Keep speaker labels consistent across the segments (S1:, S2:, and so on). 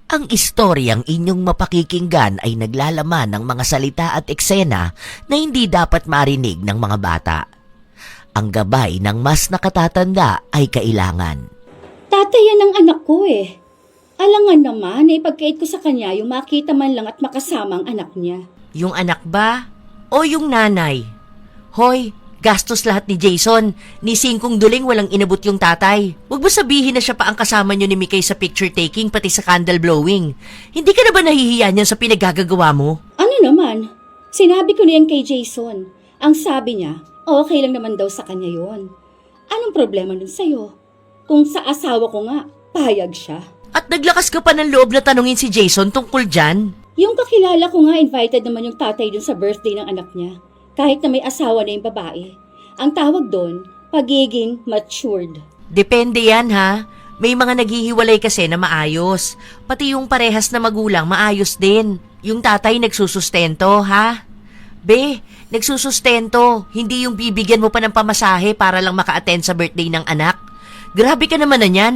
S1: Ang istoryang inyong mapakikinggan ay naglalaman ng mga salita at eksena na hindi dapat marinig ng mga bata. Ang gabay ng mas nakatatanda ay kailangan.
S2: Tatay yan ang anak ko eh. Alangan naman na ipagkait ko sa kanya yung makita man lang at makasama ang anak niya.
S1: Yung anak ba? O yung nanay? Hoy, gastos lahat ni Jason. Ni Singkong Duling walang inabot yung tatay. Huwag mo sabihin na siya pa ang kasama nyo ni Mikay sa picture taking pati sa candle blowing. Hindi ka na ba nahihiya niyan sa pinagagagawa mo?
S2: Ano naman? Sinabi ko na yan kay Jason. Ang sabi niya, okay lang naman daw sa kanya yon. Anong problema nun sa'yo? Kung sa asawa ko nga, payag siya.
S1: At naglakas ka pa ng loob na tanungin si Jason tungkol dyan?
S2: Yung kakilala ko nga, invited naman yung tatay dun sa birthday ng anak niya. Kahit na may asawa na yung babae. Ang tawag doon, pagiging matured.
S1: Depende yan ha. May mga naghihiwalay kasi na maayos. Pati yung parehas na magulang maayos din. Yung tatay nagsusustento ha. Be, nagsusustento. Hindi yung bibigyan mo pa ng pamasahe para lang maka-attend sa birthday ng anak. Grabe ka naman na yan.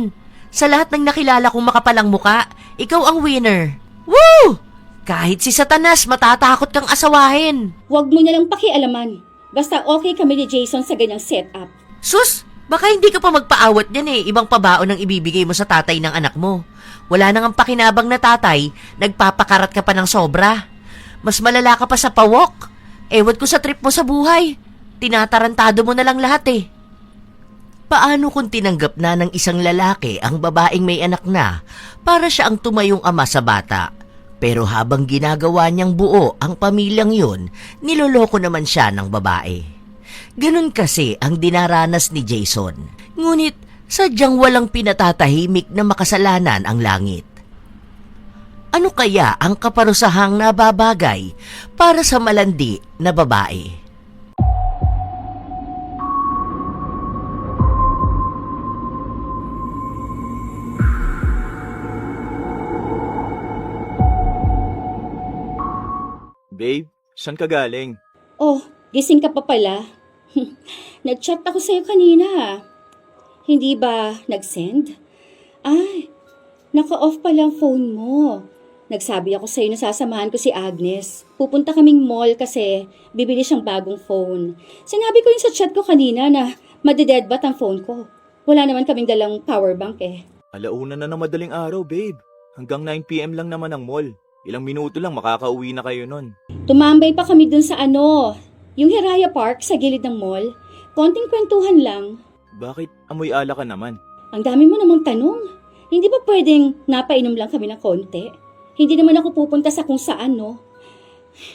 S1: Sa lahat ng nakilala kong makapalang muka, ikaw ang winner. Woo! Kahit si Satanas, matatakot kang asawahin.
S2: Huwag mo na lang pakialaman. Basta okay kami ni Jason sa ganyang setup.
S1: Sus, baka hindi ka pa magpaawat niyan eh. Ibang pabaon ang ibibigay mo sa tatay ng anak mo. Wala nang ang pakinabang na tatay, nagpapakarat ka pa ng sobra. Mas malala ka pa sa pawok. Ewan ko sa trip mo sa buhay. Tinatarantado mo na lang lahat eh. Paano kung tinanggap na ng isang lalaki ang babaeng may anak na para siya ang tumayong ama sa bata? Pero habang ginagawa niyang buo ang pamilyang yun, niloloko naman siya ng babae. Ganun kasi ang dinaranas ni Jason. Ngunit sadyang walang pinatatahimik na makasalanan ang langit. Ano kaya ang kaparusahang nababagay para sa malandi na babae?
S3: Babe, saan ka galing?
S2: Oh, gising ka pa pala. Nag-chat ako sa'yo kanina. Hindi ba nag-send? Ay, naka-off pala ang phone mo. Nagsabi ako sa'yo na sasamahan ko si Agnes. Pupunta kaming mall kasi bibili siyang bagong phone. Sinabi ko yun sa chat ko kanina na madideadbat ang phone ko. Wala naman kaming dalang power bank eh.
S3: Alauna na ng madaling araw, babe. Hanggang 9 PM lang naman ang mall. Ilang minuto lang makakauwi na kayo nun.
S2: Tumambay pa kami dun sa yung Hiraya Park sa gilid ng mall. Konting kwentuhan lang.
S3: Bakit amoy ala ka naman?
S2: Ang dami mo namang tanong. Hindi ba pwedeng napainom lang kami ng konti? Hindi naman ako pupunta sa kung saan, no?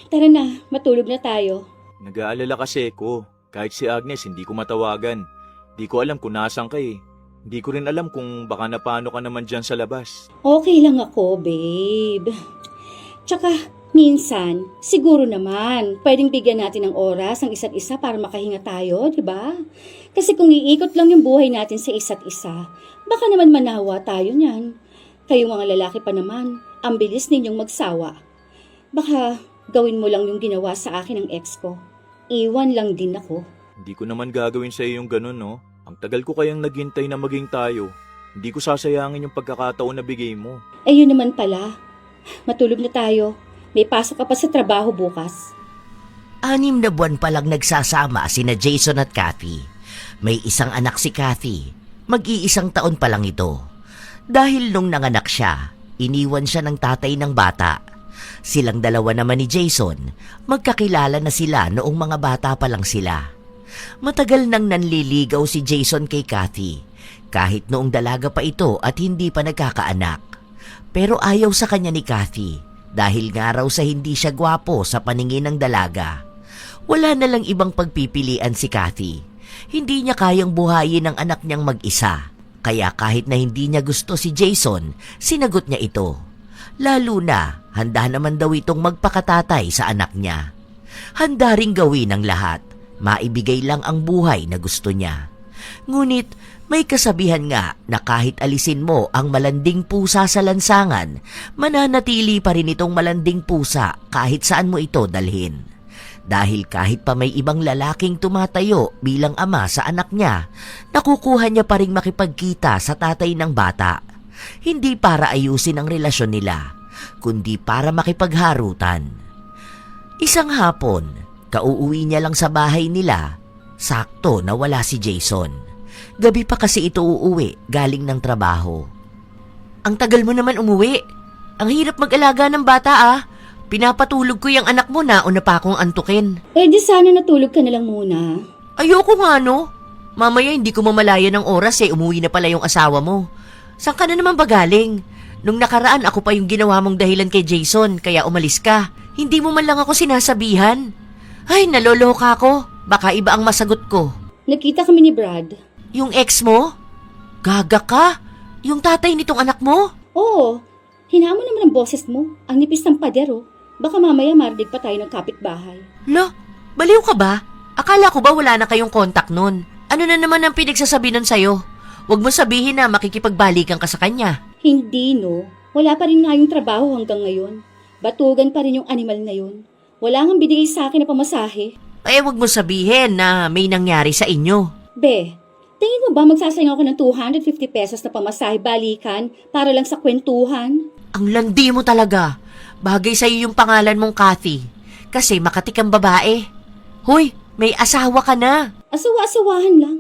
S2: Tara na, matulog na tayo.
S3: Nag-aalala kasi ko. Kahit si Agnes, hindi ko matawagan. Di ko alam kung nasan ka eh. Hindi ko rin alam kung baka napano ka naman dyan sa labas.
S2: Okay lang ako, babe. Tsaka, minsan, siguro naman, pwedeng bigyan natin ng oras ang isa't isa para makahinga tayo, di ba? Kasi kung iikot lang yung buhay natin sa isa't isa, baka naman manawa tayo niyan. Kayong mga lalaki pa naman, ang bilis ninyong magsawa. Baka gawin mo lang yung ginawa sa akin ng ex ko. Iwan lang din ako.
S3: Hindi ko naman gagawin sa iyo yung ganun, no? Ang tagal ko kayang naghintay na maging tayo. Hindi ko sasayangin yung pagkakataon na bigay mo.
S2: Eh yun naman pala. Matulog na tayo. May pasok ka pa sa trabaho bukas.
S1: 6 na buwan pa lang nagsasama sina Jason at Kathy. May isang anak si Kathy. Mag-iisang taon pa lang ito. Dahil nung nanganak siya, iniwan siya ng tatay ng bata. Silang dalawa naman ni Jason, magkakilala na sila noong mga bata pa lang sila. Matagal nang nanliligaw si Jason kay Kathy, kahit noong dalaga pa ito at hindi pa nagkakaanak. Pero ayaw sa kanya ni Kathy dahil nga raw sa hindi siya gwapo sa paningin ng dalaga. Wala na lang ibang pagpipilian si Kathy. Hindi niya kayang buhayin ang anak niyang mag-isa. Kaya kahit na hindi niya gusto si Jason, sinagot niya ito. Lalo na, handa naman daw itong magpakatatay sa anak niya. Handa ring gawin ang lahat. Maibigay lang ang buhay na gusto niya. Ngunit, may kasabihan nga na kahit alisin mo ang malanding pusa sa lansangan, mananatili pa rin itong malanding pusa kahit saan mo ito dalhin. Dahil kahit pa may ibang lalaking tumatayo bilang ama sa anak niya, nakukuha niya pa ring makipagkita sa tatay ng bata. Hindi para ayusin ang relasyon nila, kundi para makipagharutan. Isang hapon, kauuwi niya lang sa bahay nila, sakto na wala si Jason. Gabi pa kasi ito uuwi galing ng trabaho. Ang tagal mo naman umuwi. Ang hirap mag-alaga ng bata ah. Pinapatulog ko yung anak mo, nauna pa akong antukin.
S2: Eh di sana natulog ka na lang muna.
S1: Ayoko nga no. Mamaya hindi ko mamalaya ng oras umuwi na pala yung asawa mo. Saan ka na naman ba galing? Nung nakaraan ako pa yung ginawa mong dahilan kay Jason, kaya umalis ka. Hindi mo man lang ako sinasabihan. Ay, naloloka ako. Baka iba ang masagot ko.
S2: Nakita kami ni Brad.
S1: Yung ex mo? Gaga ka? Yung tatay nitong anak mo?
S2: Oo, hinamon naman ang boses mo. Ang nipis ng pader oh. Baka mamaya marinig pa tayo ng kapitbahay.
S1: Lo, baliw ka ba? Akala ko ba wala na kayong kontak nun? Ano na naman ang pinagsasabi nun sa'yo? Huwag mo sabihin na makikipagbalikan ka sa kanya.
S2: Hindi no, wala pa rin nga yung trabaho hanggang ngayon. Batugan pa rin yung animal na yun. Wala nga binigay sa akin na pamasahe.
S1: Eh, huwag mo sabihin na may nangyari sa inyo.
S2: Be, tingin mo ba magsasayang ako ng 250 pesos na pamasahe balikan para lang sa kwentuhan?
S1: Ang landi mo talaga. Bagay sa'yo yung pangalan mong Kathy. Kasi makatikang babae. Hoy, may asawa ka na.
S2: Asawa-asawahan lang.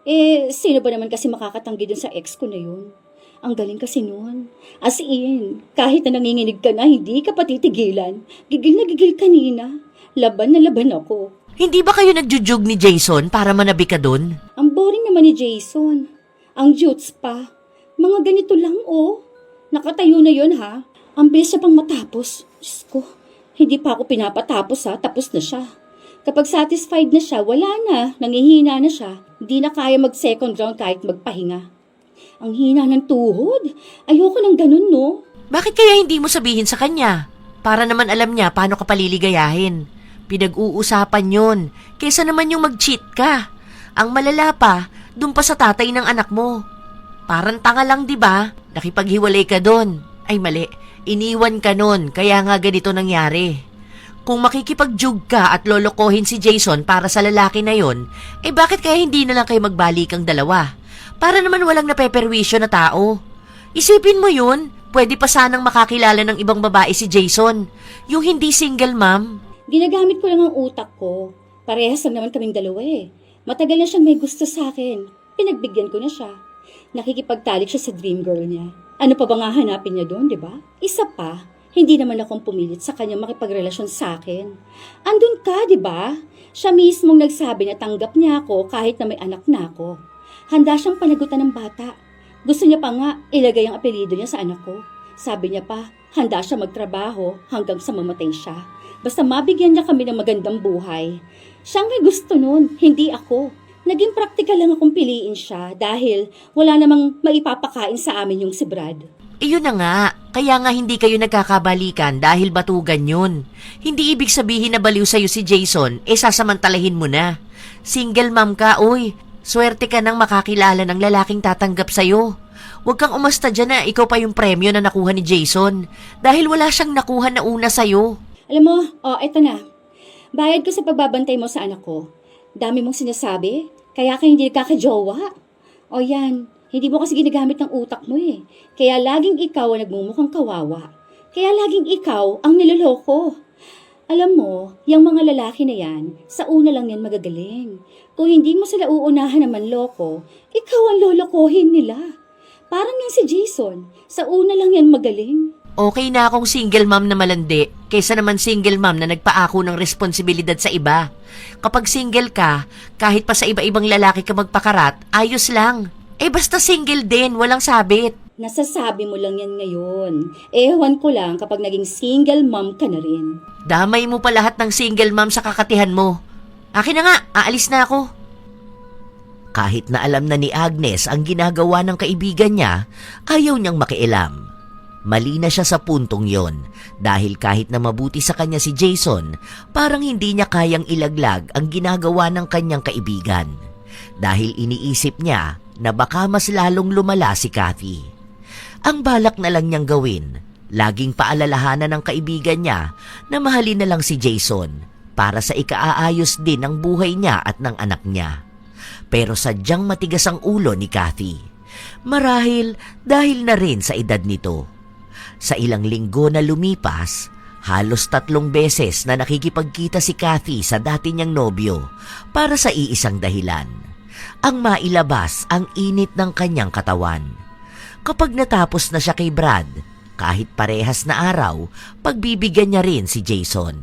S2: Eh, sino ba naman kasi makakatanggi dun sa ex ko na yun? Ang galing kasi nun. As in, kahit na nanginginig ka na, hindi ka patitigilan. Gigil na gigil kanina. Laban na laban ako.
S1: Hindi ba kayo nagjujug ni Jason para manabi ka dun?
S2: Ang boring naman ni Jason. Ang jutes pa. Mga ganito lang oh. Nakatayo na yun ha. Ang bilis niya pang matapos. Diyos ko, hindi pa ako pinapatapos ha. Tapos na siya. Kapag satisfied na siya, wala na. Nangihina na siya. Hindi na kaya mag-second round kahit magpahinga. Ang hina ng tuhod. Ayoko ng ganun no.
S1: Bakit kaya hindi mo sabihin sa kanya? Para naman alam niya paano ka paliligayahin. Pinag-uusapan yun. Kesa naman yung mag-cheat ka. Ang malala pa, dun pa sa tatay ng anak mo. Parang tanga lang, di ba? Nakipaghiwalay ka dun. Ay mali, iniwan ka nun, kaya nga ganito nangyari. Kung makikipagjug ka at lolokohin si Jason para sa lalaki na yon, eh bakit kaya hindi na lang kayo magbalikang dalawa? Para naman walang napeperwisyo na tao. Isipin mo yun, pwede pa sanang makakilala ng ibang babae si Jason. Yung hindi single mom.
S2: Ginagamit ko lang ang utak ko. Parehas lang naman kaming dalawa eh. Matagal na siyang may gusto sa akin. Pinagbigyan ko na siya. Nakikipagtalik siya sa dream girl niya. Ano pa ba nga hanapin niya doon, di ba? Isa pa, hindi naman akong pumilit sa kanya makipagrelasyon sa akin. Andun ka, di ba? Siya mismong nagsabi na tanggap niya ako kahit na may anak na ako. Handa siyang panagutan ng bata. Gusto niya pa nga ilagay ang apelido niya sa anak ko. Sabi niya pa, handa siya magtrabaho hanggang sa mamatay siya. Basta mabigyan niya kami ng magandang buhay. Siyang may gusto nun, hindi ako. Naging praktikal lang akong piliin siya dahil wala namang maipapakain sa amin yung si Brad.
S1: Iyon na nga, kaya nga hindi kayo nagkakabalikan dahil batugan yun. Hindi ibig sabihin na baliw sa'yo si Jason, sasamantalahin mo na. Single mom ka, oy. Swerte ka nang makakilala ng lalaking tatanggap sa'yo. Huwag kang umasta dyan na ikaw pa yung premyo na nakuha ni Jason dahil wala siyang nakuha na una sa'yo.
S2: Alam mo, eto na. Bayad ko sa pagbabantay mo sa anak ko. Dami mong sinasabi, kaya ka hindi kakajowa. O yan, hindi mo kasi ginagamit ng utak mo eh. Kaya laging ikaw ang nagmumukhang kawawa. Kaya laging ikaw ang niloloko. Alam mo, yung mga lalaki na yan, sa una lang yan magagaling. Kung hindi mo sila uunahan na manloko, ikaw ang lolokohin nila. Parang yan si Jason, sa una lang yan magaling.
S1: Okay na akong single mom na malandi kaysa naman single mom na nagpaako ng responsibilidad sa iba. Kapag single ka, kahit pa sa iba-ibang lalaki ka magpakarat, ayos lang. Eh basta single din, walang sabit.
S2: Nasasabi mo lang yan ngayon. Ewan ko lang kapag naging single mom ka na rin.
S1: Damay mo pa lahat ng single mom sa kakatihan mo. Akin na nga, aalis na ako. Kahit na alam na ni Agnes ang ginagawa ng kaibigan niya, ayaw niyang makialam. Mali na siya sa puntong yon dahil kahit na mabuti sa kanya si Jason, parang hindi niya kayang ilaglag ang ginagawa ng kanyang kaibigan. Dahil iniisip niya na baka mas lalong lumala si Kathy. Ang balak na lang niyang gawin, laging paalalahanan ng kaibigan niya na mahalin na lang si Jason para sa ikaaayos din ng buhay niya at ng anak niya. Pero sadyang matigas ang ulo ni Kathy. Marahil dahil na rin sa edad nito. Sa ilang linggo na lumipas, halos 3 beses na nakikipagkita si Kathy sa dati niyang nobyo para sa iisang dahilan: ang mailabas ang init ng kanyang katawan. Kapag natapos na siya kay Brad, kahit parehas na araw, pagbibigyan niya rin si Jason.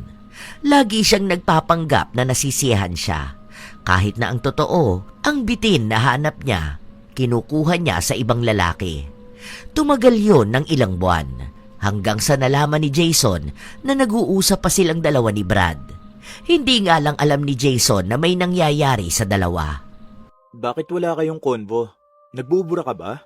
S1: Lagi siyang nagpapanggap na nasisiyahan siya. Kahit na ang totoo, ang bitin na hanap niya, kinukuha niya sa ibang lalaki. Tumagal yon ng ilang buwan, hanggang sa nalaman ni Jason na nag-uusap pa silang dalawa ni Brad. Hindi nga lang alam ni Jason na may nangyayari sa dalawa.
S3: Bakit wala kayong konvo? Nagbubura ka ba?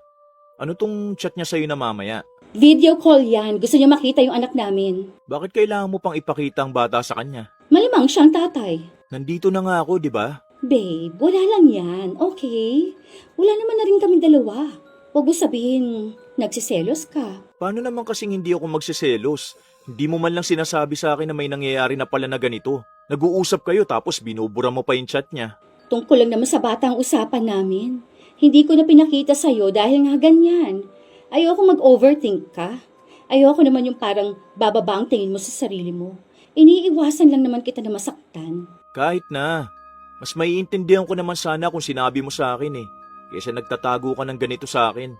S3: Ano tong chat niya sa'yo na mamaya?
S2: Video call yan. Gusto niya makita yung anak namin.
S3: Bakit kailangan mo pang ipakita ang bata sa kanya?
S2: Malamang siyang tatay.
S3: Nandito na nga ako, di ba?
S2: Babe, wala lang yan, okay? Wala naman na rin kaming dalawa. Huwag mo sabihin, nagsiselos ka.
S3: Paano naman kasing hindi ako magsiselos? Hindi mo man lang sinasabi sa akin na may nangyayari na pala na ganito. Nag-uusap kayo tapos binubura mo pa yung chat niya.
S2: Tungkol lang naman sa bata ang usapan namin. Hindi ko na pinakita sa'yo dahil nga ganyan. Ayoko mag-overthink ka. Ayoko naman yung parang bababa ang tingin mo sa sarili mo. Iniiwasan lang naman kita na masaktan.
S3: Kahit na. Mas maiintindihan ko naman sana kung sinabi mo sa akin eh. Kaysa nagtatago ka ng ganito sa akin.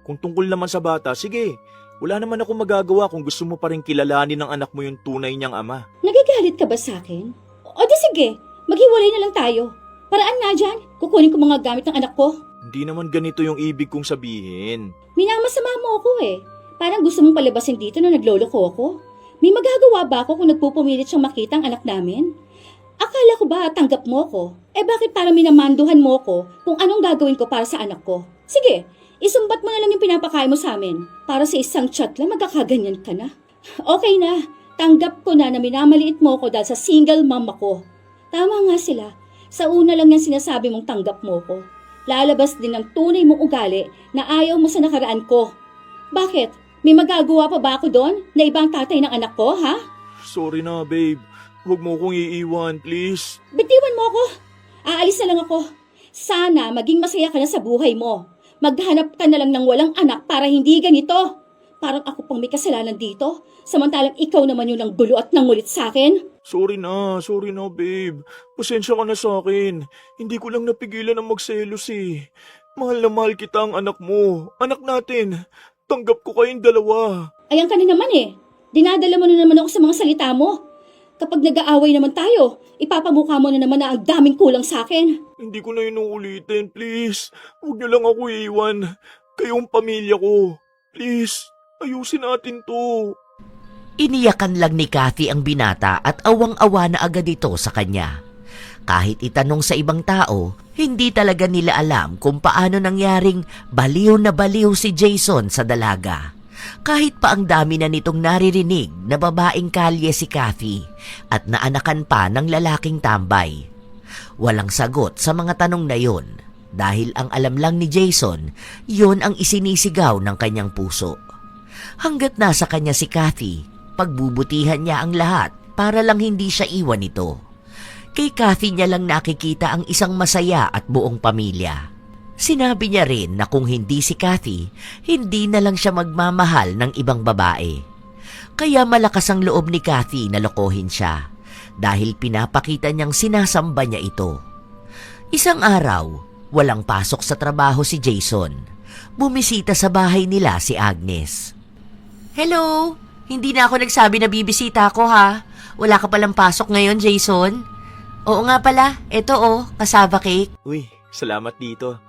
S3: Kung tungkol naman sa bata, sige. Wala naman ako magagawa kung gusto mo pa rin kilalanin ng anak mo yung tunay niyang ama.
S2: Nagagalit ka ba sa akin? O di sige, maghiwalay na lang tayo. Paraan nga dyan, kukunin ko mga gamit ng anak ko.
S3: Hindi naman ganito yung ibig kong sabihin.
S2: Minamasama mo ako eh. Parang gusto mong palabasin dito na nagloloko ako. May magagawa ba ako kung nagpupumilit siyang makita ang anak namin? Akala ko ba tanggap mo ko? Eh bakit parang minamanduhan mo ko kung anong gagawin ko para sa anak ko? Sige, isumbat mo na lang yung pinapakain mo sa amin. Para sa isang chat lang magkakaganyan ka na. Okay na, tanggap ko na minamaliit mo ko dahil sa single mom ako. Tama nga sila. Sa una lang yan sinasabi mong tanggap mo ko. Lalabas din ang tunay mong ugali na ayaw mo sa nakaraan ko. Bakit? May magagawa pa ba ako doon na ibang tatay ng anak ko, ha?
S3: Sorry na, babe. Huwag mo kong iiwan, please.
S2: Bitiwan mo ako. Aalis na lang ako. Sana maging masaya ka na sa buhay mo. Maghanap ka na lang ng walang anak para hindi ganito. Parang ako pang may kasalanan dito. Samantalang ikaw naman yung nanggulo at nangulit sa akin.
S3: Sorry na, babe. Pasensya ka na sa akin. Hindi ko lang napigilan ang magselos eh. Mahal na mahal kita ang anak mo. Anak natin. Tanggap ko kayong dalawa.
S2: Ayan ka na naman eh. Dinadala mo na naman ako sa mga salita mo. Kapag nag-aaway naman tayo, ipapamukha mo na naman na ang daming kulang sa akin.
S3: Hindi ko na inuulitin, please. Huwag niyo lang ako iiwan. Kayong pamilya ko. Please, ayusin natin to.
S1: Iniyakan lang ni Kathy ang binata at awang-awa na agad ito sa kanya. Kahit itanong sa ibang tao, hindi talaga nila alam kung paano nangyaring baliw na baliw si Jason sa dalaga. Kahit pa ang dami na nitong naririnig na babaeng kalye si Kathy at naanakan pa ng lalaking tambay. Walang sagot sa mga tanong na yon dahil ang alam lang ni Jason, yon ang isinisigaw ng kanyang puso. Hanggat nasa kanya si Kathy, pagbubutihan niya ang lahat para lang hindi siya iwan nito. Kay Kathy niya lang nakikita ang isang masaya at buong pamilya. Sinabi niya rin na kung hindi si Kathy, hindi na lang siya magmamahal ng ibang babae. Kaya malakas ang loob ni Kathy na lokohin siya dahil pinapakita niyang sinasamba niya ito. Isang araw, walang pasok sa trabaho si Jason. Bumisita sa bahay nila si Agnes. Hello! Hindi na ako nagsabi na bibisita ako ha. Wala ka palang pasok ngayon, Jason? Oo nga pala, eto cassava cake.
S3: Uy, salamat dito.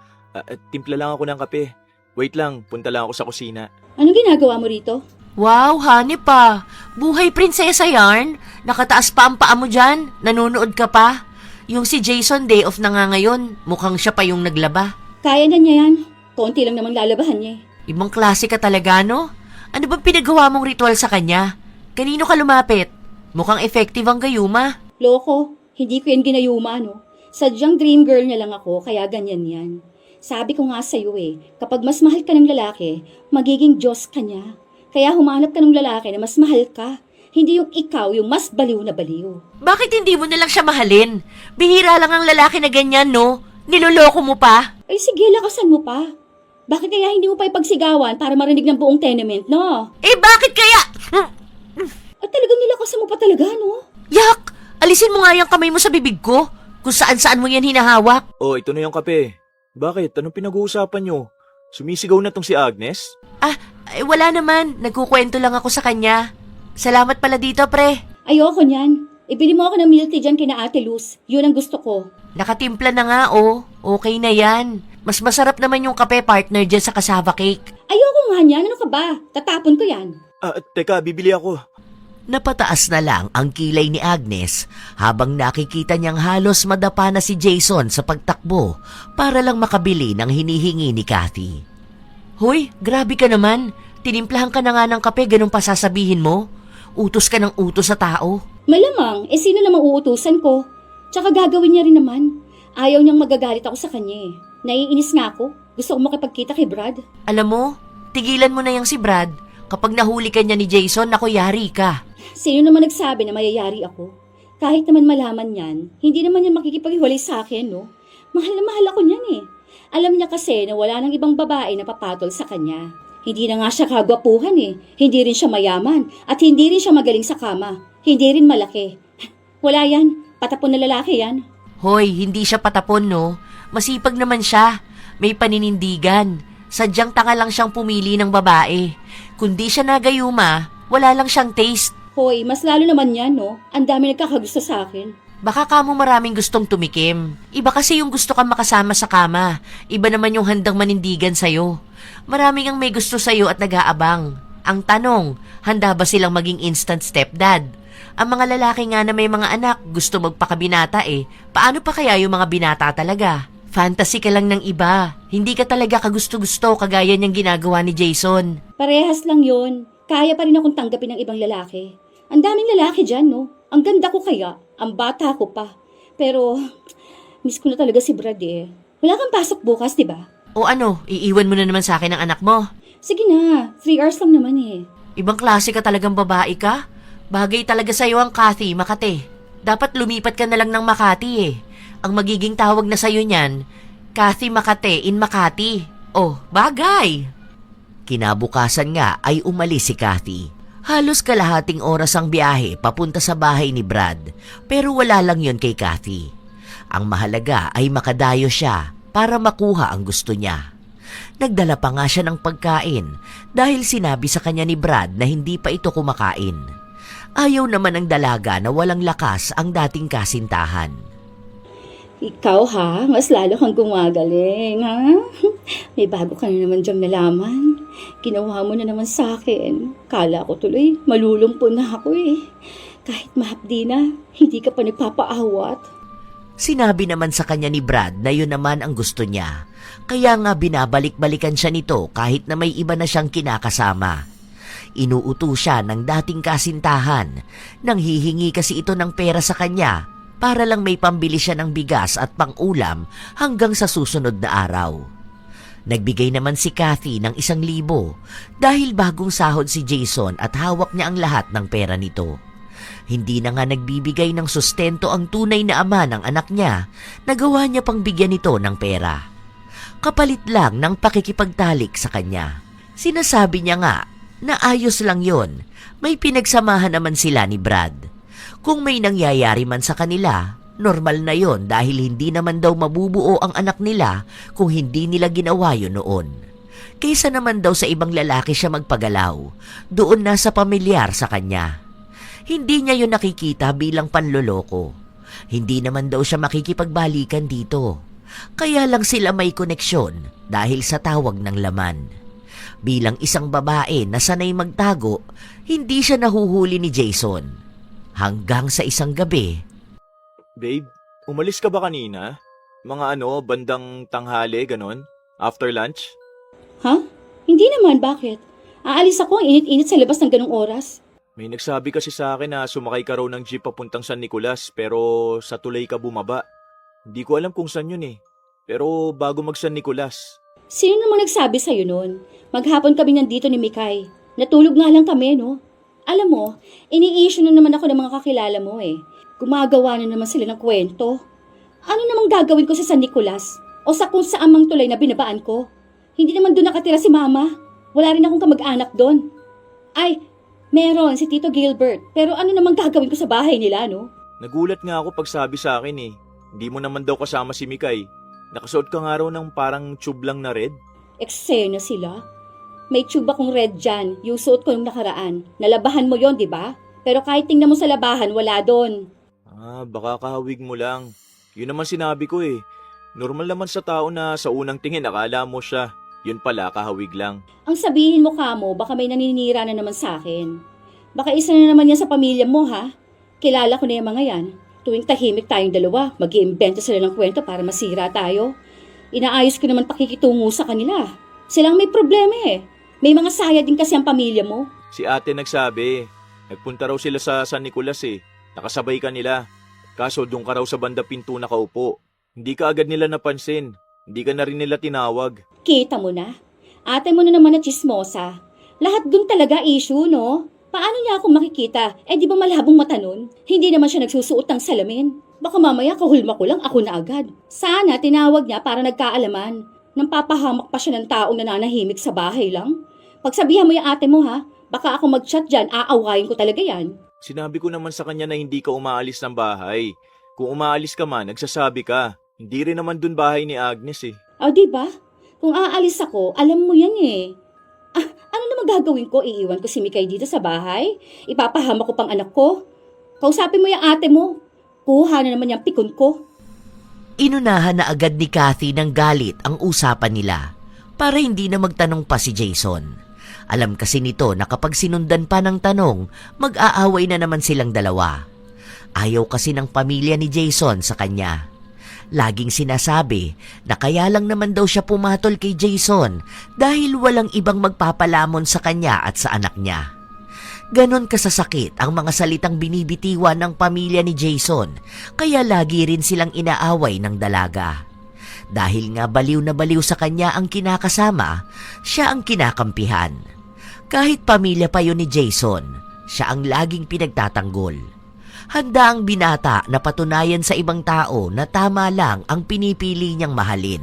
S3: Timpla lang ako ng kape. Wait lang, punta lang ako sa kusina.
S2: Anong ginagawa mo rito?
S1: Wow, hanip pa. Buhay prinsesa yarn. Nakataas pa ang paa mo dyan. Nanonood ka pa. Yung si Jason day off na nga ngayon. Mukhang siya pa yung naglaba.
S2: Kaya na niya yan. Konti lang namang lalabahan niya eh.
S1: Ibang klase ka talaga, no? Ano bang pinagawa mong ritual sa kanya? Kanino ka lumapit? Mukhang effective ang gayuma.
S2: Loko, hindi ko yan ginayuma no. Sadyang dream girl niya lang ako kaya ganyan yan. Sabi ko nga sa'yo eh, kapag mas mahal ka ng lalaki, magiging Diyos ka niya. Kaya humanap ka ng lalaki na mas mahal ka. Hindi yung ikaw yung mas baliw na baliw.
S1: Bakit hindi mo na lang siya mahalin? Bihira lang ang lalaki na ganyan, no? Niloloko mo pa?
S2: Ay sige, lakasan mo pa. Bakit kaya hindi mo pa ipagsigawan para marinig ng buong tenement, no?
S1: Eh bakit kaya?
S2: At talagang nilakasan mo pa talaga, no?
S1: Yak! Alisin mo nga yung kamay mo sa bibig ko. Kung saan-saan mo yan hinahawak.
S3: Oh, ito na yung kape. Bakit? Anong pinag-uusapan nyo? Sumisigaw na tong si Agnes?
S1: Wala naman. Nagkukwento lang ako sa kanya. Salamat pala dito, pre.
S2: Ayoko niyan. Ibili mo ako ng milk tea dyan kina Ate Luz. Yun ang gusto ko.
S1: Nakatimpla na nga, oh. Okay na yan. Mas masarap naman yung kape partner dyan sa cassava cake.
S2: Ayoko nga niyan. Ano ka ba? Tatapon ko yan.
S3: Teka, bibili ako.
S1: Napataas na lang ang kilay ni Agnes habang nakikita niyang halos madapa na si Jason sa pagtakbo para lang makabili ng hinihingi ni Kathy. Hoy, grabe ka naman. Tinimplahan ka na nga ng kape, ganun pa sasabihin mo? Utos ka ng utos sa tao.
S2: Malamang, sino namang uutusan ko? Tsaka gagawin niya rin naman. Ayaw niyang magagalit ako sa kanya eh. Naiinis nga ako. Gusto ko makipagkita kay Brad.
S1: Alam mo, tigilan mo na yang si Brad. Kapag nahuli ka niya ni Jason, naku, yari ka.
S2: Sino naman nagsabi na mayayari ako? Kahit naman malaman yan, hindi naman yan makikipaghiwalay sa akin, no? Mahal na mahal ako niyan eh. Alam niya kasi na wala nang ibang babae na papatol sa kanya. Hindi na nga siya kagwapuhan eh. Hindi rin siya mayaman. At hindi rin siya magaling sa kama. Hindi rin malaki. Wala yan. Patapon na lalaki yan.
S1: Hoy, hindi siya patapon, no? Masipag naman siya. May paninindigan. Sadyang tanga lang siyang pumili ng babae. Kung di siya nagayuma, wala lang siyang taste.
S2: Hoy, mas lalo naman yan, no? Ang dami nagkakagusto sa akin.
S1: Baka kamo maraming gustong tumikim. Iba kasi yung gusto kang makasama sa kama. Iba naman yung handang manindigan sa'yo. Maraming ang may gusto sa'yo at nag-aabang. Ang tanong, handa ba silang maging instant stepdad? Ang mga lalaki nga na may mga anak gusto magpakabinata eh. Paano pa kaya yung mga binata talaga? Fantasy ka lang ng iba. Hindi ka talaga kagusto-gusto kagaya niyang ginagawa ni Jason.
S2: Parehas lang yon. Kaya pa rin akong tanggapin ng ibang lalaki. Ang daming lalaki dyan, no? Ang ganda ko kaya. Ang bata ko pa. Pero, miss ko na talaga si Brad eh. Wala kang pasok bukas, di ba?
S1: O ano, iiwan mo na naman sa akin ang anak mo?
S2: Sige na, 3 hours lang naman eh.
S1: Ibang klase ka talagang babae ka? Bagay talaga sa'yo ang Kathy, Makati. Dapat lumipat ka na lang ng Makati eh. Ang magiging tawag na sa'yo niyan, Kathy Makati in Makati. Oh, bagay! Kinabukasan nga ay umalis si Kathy. Halos kalahating oras ang biyahe papunta sa bahay ni Brad, pero wala lang yon kay Kathy. Ang mahalaga ay makadayo siya para makuha ang gusto niya. Nagdala pa nga siya ng pagkain dahil sinabi sa kanya ni Brad na hindi pa ito kumakain. Ayaw naman ng dalaga na walang lakas ang dating kasintahan.
S2: Ikaw ha, mas lalo kang gumagaling ha? May bago ka na naman diyang nalaman. Ginawa mo na naman sa akin. Kala ko tuloy, malulumpo na ako eh. Kahit mahapdi na, hindi ka pa nagpapaawat.
S1: Sinabi naman sa kanya ni Brad na yun naman ang gusto niya. Kaya nga binabalik-balikan siya nito kahit na may iba na siyang kinakasama. Inuuto siya ng dating kasintahan nang hihingi kasi ito ng pera sa kanya para lang may pambili siya ng bigas at pang-ulam hanggang sa susunod na araw. Nagbigay naman si Kathy ng 1,000 dahil bagong sahod si Jason at hawak niya ang lahat ng pera nito. Hindi na nga nagbibigay ng sustento ang tunay na ama ng anak niya, nagawa niya pang bigyan nito ng pera. Kapalit lang ng pakikipagtalik sa kanya. Sinasabi niya nga na ayos lang yon, may pinagsamahan naman sila ni Brad. Kung may nangyayari man sa kanila, normal na yon dahil hindi naman daw mabubuo ang anak nila kung hindi nila ginawa yun noon. Kaysa naman daw sa ibang lalaki siya magpagalaw, doon na sa pamilyar sa kanya. Hindi niya yun nakikita bilang panloloko. Hindi naman daw siya makikipagbalikan dito. Kaya lang sila may koneksyon dahil sa tawag ng laman. Bilang isang babae na sanay magtago, hindi siya nahuhuli ni Jason. Hanggang sa isang gabi.
S3: Babe, umalis ka ba kanina? Mga bandang tanghali, ganon? After lunch?
S2: Ha? Hindi naman, bakit? Aalis ako ang init-init sa labas ng ganong oras.
S3: May nagsabi kasi sa akin na sumakay ka raw ng jeep papuntang San Nicolas pero sa tulay ka bumaba. Hindi ko alam kung saan yun eh. Pero bago mag San Nicolas.
S2: Sino namang nagsabi sa'yo nun? Maghapon kami nandito ni Mikay. Natulog nga lang kami, no? Alam mo, ini-issue na naman ako ng mga kakilala mo eh. Gumagawa na naman sila ng kwento. Ano namang gagawin ko sa San Nicolas? O sa kung saan mang tulay na binabaan ko? Hindi naman doon nakatira si Mama. Wala rin akong kamag-anak doon. Ay, meron si Tito Gilbert. Pero ano namang gagawin ko sa bahay nila, no?
S3: Nagulat nga ako pag sabi sa akin eh. Hindi mo naman daw kasama si Mikay. Nakasuot ka nga raw ng parang tube lang na red.
S2: Eksena sila. May tube akong red dyan. Yung suot ko nung nakaraan. Nalabahan mo yon, di ba? Pero kahit tingnan mo sa labahan, wala doon.
S3: Baka kahawig mo lang. Yun naman sinabi ko eh. Normal naman sa tao na sa unang tingin akala mo siya. Yun pala, kahawig lang.
S2: Ang sabihin mo kamo, baka may naninira na naman sa akin. Baka isa na naman yan sa pamilya mo, ha? Kilala ko na yung mga yan. Tuwing tahimik tayong dalawa, mag-iimbento sila ng kwento para masira tayo. Inaayos ko naman pakikitungo sa kanila. Silang may problema eh. May mga saya din kasi ang pamilya mo.
S3: Si ate nagsabi, nagpunta raw sila sa San Nicolas eh. Nakasabay ka nila. Kaso doon ka raw sa banda pinto nakaupo. Hindi ka agad nila napansin. Hindi ka na rin nila tinawag.
S2: Kita mo na. Ate mo na naman na chismosa. Lahat dun talaga issue, no? Paano niya ako makikita? Di ba malhabong mata nun? Hindi naman siya nagsusuot ng salamin. Baka mamaya kahulma ko lang ako na agad. Sana tinawag niya para nagkaalaman. Nang papahamak pa siya ng taong nananahimik sa bahay lang. Pagsabihan mo yung ate mo ha, baka ako mag-chat dyan, aawayin ko talaga yan.
S3: Sinabi ko naman sa kanya na hindi ka umaalis ng bahay. Kung umaalis ka man, nagsasabi ka. Hindi rin naman dun bahay ni Agnes eh.
S2: Diba? Kung aalis ako, alam mo yan eh. Ano naman gagawin ko? Iiwan ko si Mikay dito sa bahay? Ipapahama ko pang anak ko? Kausapin mo yung ate mo. Kuha na naman yung pikon ko.
S1: Inunahan na agad ni Kathy ng galit ang usapan nila para hindi na magtanong pa si Jason. Alam kasi nito na kapag sinundan pa ng tanong, mag-aaway na naman silang dalawa. Ayaw kasi ng pamilya ni Jason sa kanya. Laging sinasabi na kaya lang naman daw siya pumatol kay Jason dahil walang ibang magpapalamon sa kanya at sa anak niya. Ganon kasasakit ang mga salitang binibitiwan ng pamilya ni Jason, kaya lagi rin silang inaaway ng dalaga. Dahil nga baliw na baliw sa kanya ang kinakasama, siya ang kinakampihan. Kahit pamilya pa yun ni Jason, siya ang laging pinagtatanggol. Handa ang binata na patunayan sa ibang tao na tama lang ang pinipili niyang mahalin.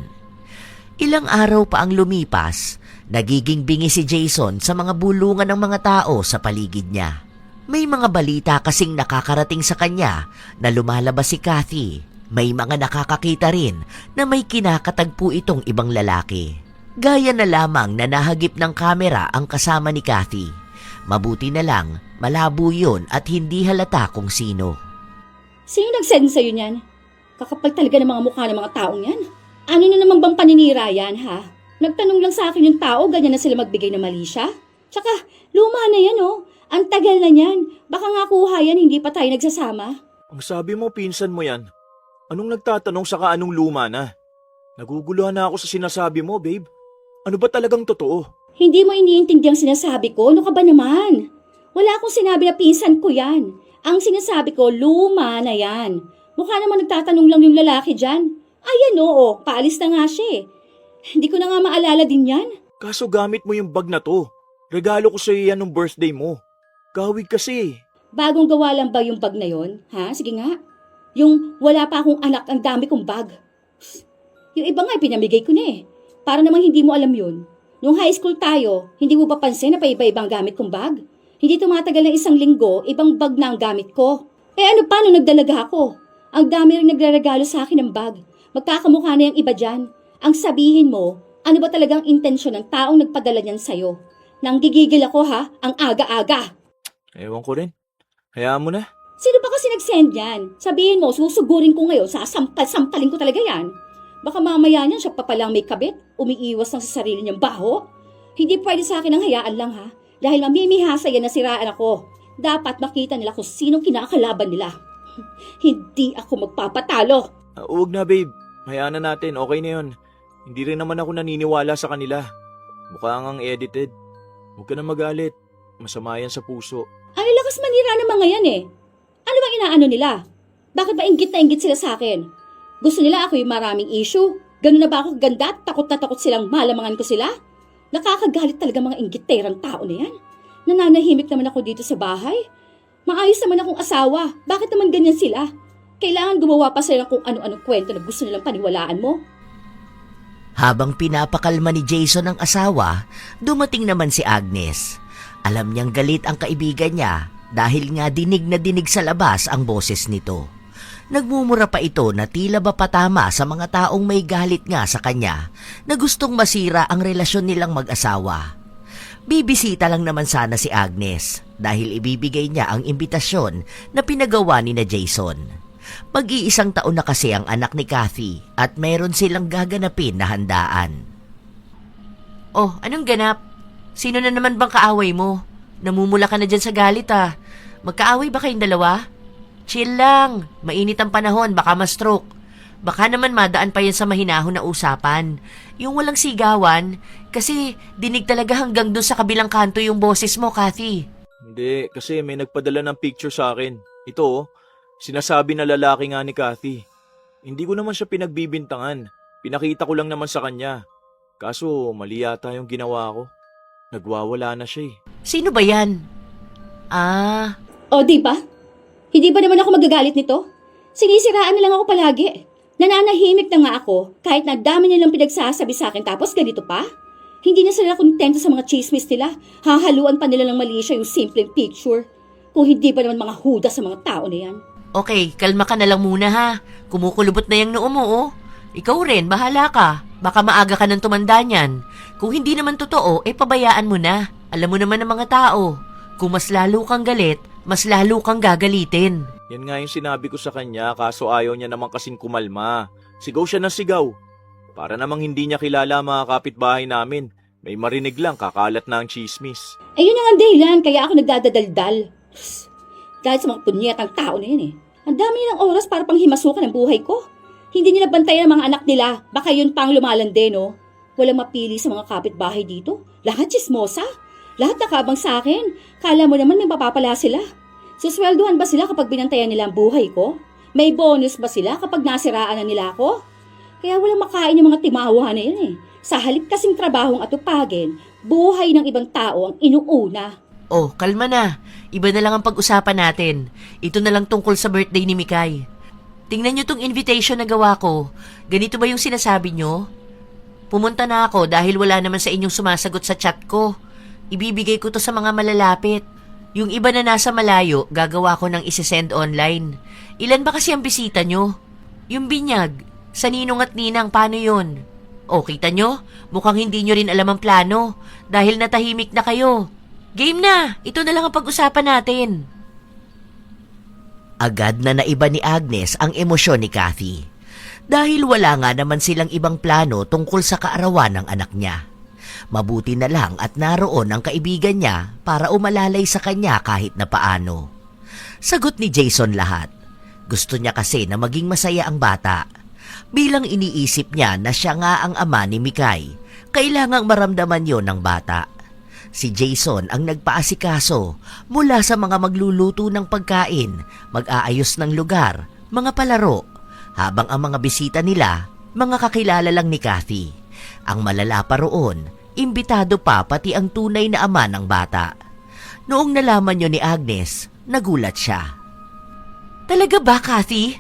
S1: Ilang araw pa ang lumipas, nagiging bingi si Jason sa mga bulungan ng mga tao sa paligid niya. May mga balita kasing nakakarating sa kanya na lumalabas si Kathy. May mga nakakakita rin na may kinakatagpo itong ibang lalaki. Gaya na lamang na nahagip ng kamera ang kasama ni Kathy. Mabuti na lang, malabo yun at hindi halata kung sino.
S2: Sino nag-send sa'yo niyan? Kakapal talaga ng mga mukha ng mga taong yan. Ano na naman bang paninira yan, ha? Nagtanong lang sa akin yung tao, ganyan na sila magbigay ng mali siya? Tsaka, luma na yan, oh. Ang tagal na yan. Baka nga kuha yan, hindi pa tayo nagsasama.
S3: Ang sabi mo, pinsan mo yan. Anong nagtatanong saka anong luma na? Naguguluhan na ako sa sinasabi mo, babe. Ano ba talagang totoo?
S2: Hindi mo iniintindi ang sinasabi ko? Ano ka ba naman? Wala akong sinabi na pinsan ko yan. Ang sinasabi ko, luma na yan. Mukha naman nagtatanong lang yung lalaki dyan. Ayan oo, paalis na nga siya eh. Hindi ko na nga maalala din yan.
S3: Kaso gamit mo yung bag na to. Regalo ko sa iyo yan nung birthday mo. Kawig kasi.
S2: Bagong gawa lang ba yung bag na yon? Ha? Sige nga. Yung wala pa akong anak, ang dami kong bag. Yung iba nga pinamigay ko na eh. Para namang hindi mo alam yun. Nung high school tayo, hindi mo ba pansin na paiba-ibang gamit kong bag? Hindi tumatagal ng 1 linggo, ibang bag na ang gamit ko. Ano pa nung nagdalaga ako? Ang dami rin nagre-regalo sa akin ng bag. Magkakamukha na yung iba dyan. Ang sabihin mo, ano ba talagang intensyon ng taong nagpadala niyan sa'yo? Nang gigigil ako ha, ang aga-aga.
S3: Ewan ko rin. Hayaan mo na.
S2: Sino ba kasi nag-send yan? Sabihin mo, susugurin ko ngayon, sasampal-sampalin ko talaga yan. Baka mamaya niyan siya pa palang may kabit, umiiwas ng sa sarili niyang baho. Hindi pwede sa akin ang hayaan lang ha, dahil mamimihasa yan na siraan ako. Dapat makita nila kung sinong kinakalaban nila. Hindi ako magpapatalo.
S3: Huwag na, babe. Hayaan na natin, okay na yun. Hindi rin naman ako naniniwala sa kanila. Mukha ngang edited. Huwag ka na magalit. Masama yan sa puso.
S2: Ang lakas manira ng mga yan eh. Ano bang inaano nila? Bakit ba inggit na inggit sila sa akin? Gusto nila ako yung maraming issue? Ganun na ba ako ganda at takot na takot silang malamangan ko sila? Nakakagalit talaga mga inggiterang tao na yan. Nananahimik naman ako dito sa bahay. Maayos naman akong asawa. Bakit naman ganyan sila? Kailangan gumawa pa sila kung ano-anong kwento na gusto nilang paniwalaan mo.
S1: Habang pinapakalma ni Jason ang asawa, dumating naman si Agnes. Alam niyang galit ang kaibigan niya dahil nga dinig na dinig sa labas ang boses nito. Nagmumura pa ito na tila ba patama sa mga taong may galit nga sa kanya na gustong masira ang relasyon nilang mag-asawa. Bibisita lang naman sana si Agnes dahil ibibigay niya ang imbitasyon na pinagawa ni na Jason. Mag-iisang taon na kasi ang anak ni Kathy at meron silang gaganapin na handaan.
S4: Oh, anong ganap? Sino na naman bang kaaway mo? Namumula ka na dyan sa galit ah. Magkaaway ba kayong dalawa? Chill lang. Mainit ang panahon, baka ma-stroke. Baka naman madaan pa yan sa mahinahon na usapan. Yung walang sigawan, kasi dinig talaga hanggang doon sa kabilang kanto yung boses mo, Kathy.
S3: Hindi, kasi may nagpadala ng picture sa akin. Ito oh, sinasabi na lalaki nga ni Kathy. Hindi ko naman siya pinagbibintangan. Pinakita ko lang naman sa kanya. Kaso mali yata yung ginawa ko. Nagwawala na siya eh.
S4: Sino ba yan? Ah,
S2: O, di ba? Hindi ba naman ako magagalit nito? Sinisiraan na lang ako palagi. Nananahimik na nga ako kahit na dami nilang pinagsasabi sa akin tapos ganito pa. Hindi na sila kontento sa mga chismis nila. Hahaluan pa nila ng mali siya yung simpleng picture. Kung hindi ba naman mga huda sa mga tao na yan.
S4: okay, kalma ka na lang muna ha. Kumukulubot na yung noo mo oh. Ikaw rin, bahala ka. Baka maaga ka ng tumanda niyan. Kung hindi naman totoo, pabayaan mo na. Alam mo naman ng mga tao. Kung mas lalo kang galit, mas lalo kang gagalitin.
S3: Yan nga yung sinabi ko sa kanya kaso ayaw niya naman kasing kumalma. Sigaw siya ng sigaw. Para namang hindi niya kilala mga kapitbahay namin. May marinig lang, kakalat na ang chismis.
S2: Ayun na nga ang dahilan kaya ako nagdadaldal. Dahil sa mga punyetang tao na yan eh. Ang dami nilang oras para pang himasukan ang buhay ko. Hindi nila bantayan ang mga anak nila. Baka yun pang lumalande, no? Walang mapili sa mga kapitbahay dito. Lahat chismosa. Lahat nakabang sa akin. Kala mo naman may mapapala sila. Suswelduhan ba sila kapag binantayan nila ang buhay ko? May bonus ba sila kapag nasiraan na nila ako? Kaya walang makain yung mga timawa na yun eh. Sa halip kasing trabahong atupagin, buhay ng ibang tao ang inuuna.
S4: Oh, kalma na. Iba na lang ang pag-usapan natin. Ito na lang tungkol sa birthday ni Mikay. Tingnan nyo tong invitation na gawa ko. Ganito ba yung sinasabi nyo? Pumunta na ako dahil wala naman sa inyong sumasagot sa chat ko. Ibibigay ko to sa mga malalapit. Yung iba na nasa malayo, gagawa ko ng isesend online. Ilan ba kasi ang bisita nyo? Yung binyag, sa ninong at ninang, paano yun? O, kita nyo? Mukhang hindi nyo rin alam ang plano dahil natahimik na kayo. Game na! Ito na lang ang pag-usapan natin.
S1: Agad na naiba ni Agnes ang emosyon ni Kathy. Dahil wala nga naman silang ibang plano tungkol sa kaarawan ng anak niya. Mabuti na lang at naroon ang kaibigan niya para umalalay sa kanya kahit na paano. Sagot ni Jason lahat. Gusto niya kasi na maging masaya ang bata. Bilang iniisip niya na siya nga ang ama ni Mikay, kailangang maramdaman yon ng bata. Si Jason ang nagpaasikaso mula sa mga magluluto ng pagkain, mag-aayos ng lugar, mga palaro, habang ang mga bisita nila, mga kakilala lang ni Kathy. Ang malala pa roon, imbitado pa pati ang tunay na ama ng bata. Noong nalaman niyo ni Agnes, nagulat siya.
S4: Talaga ba, Kathy?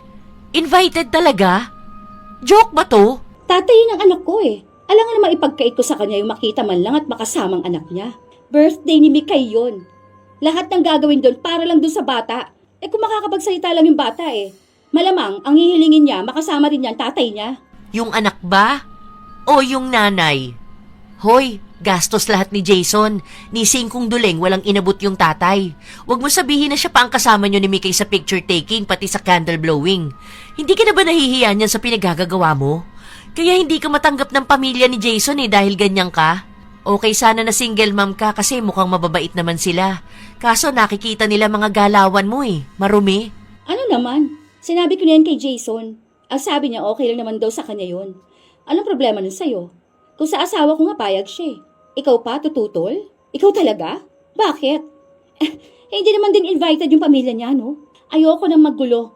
S4: Invited talaga? Joke ba to?
S2: Tatay ng anak ko eh. Alam nga naman ipagkait ko sa kanya yung makita man lang at makasamang anak niya. Birthday ni Mikay yun. Lahat ng gagawin doon para lang doon sa bata. Kung makakapagsalita lang yung bata eh. Malamang, ang hihilingin niya, makasama rin niya ang tatay niya.
S4: Yung anak ba? O yung nanay? Hoy, gastos lahat ni Jason. Ni Singkong Duleng walang inabot yung tatay. Huwag mo sabihin na siya pa ang kasama nyo ni Mikay sa picture taking pati sa candle blowing. Hindi ka na ba nahihiya niyan sa pinagagagawa mo? Kaya hindi ka matanggap ng pamilya ni Jason dahil ganyan ka? Okay sana na single mom ka kasi mukhang mababait naman sila. Kaso nakikita nila mga galawan mo marumi.
S2: Ano naman? Sinabi ko niyan kay Jason. Ang sabi niya okay lang naman daw sa kanya yun. Anong problema nun sa'yo? Kung sa asawa ko nga payag siya Ikaw pa, tututol? Ikaw talaga? Bakit? Hindi naman din invited yung pamilya niya, no? Ayoko nang magulo.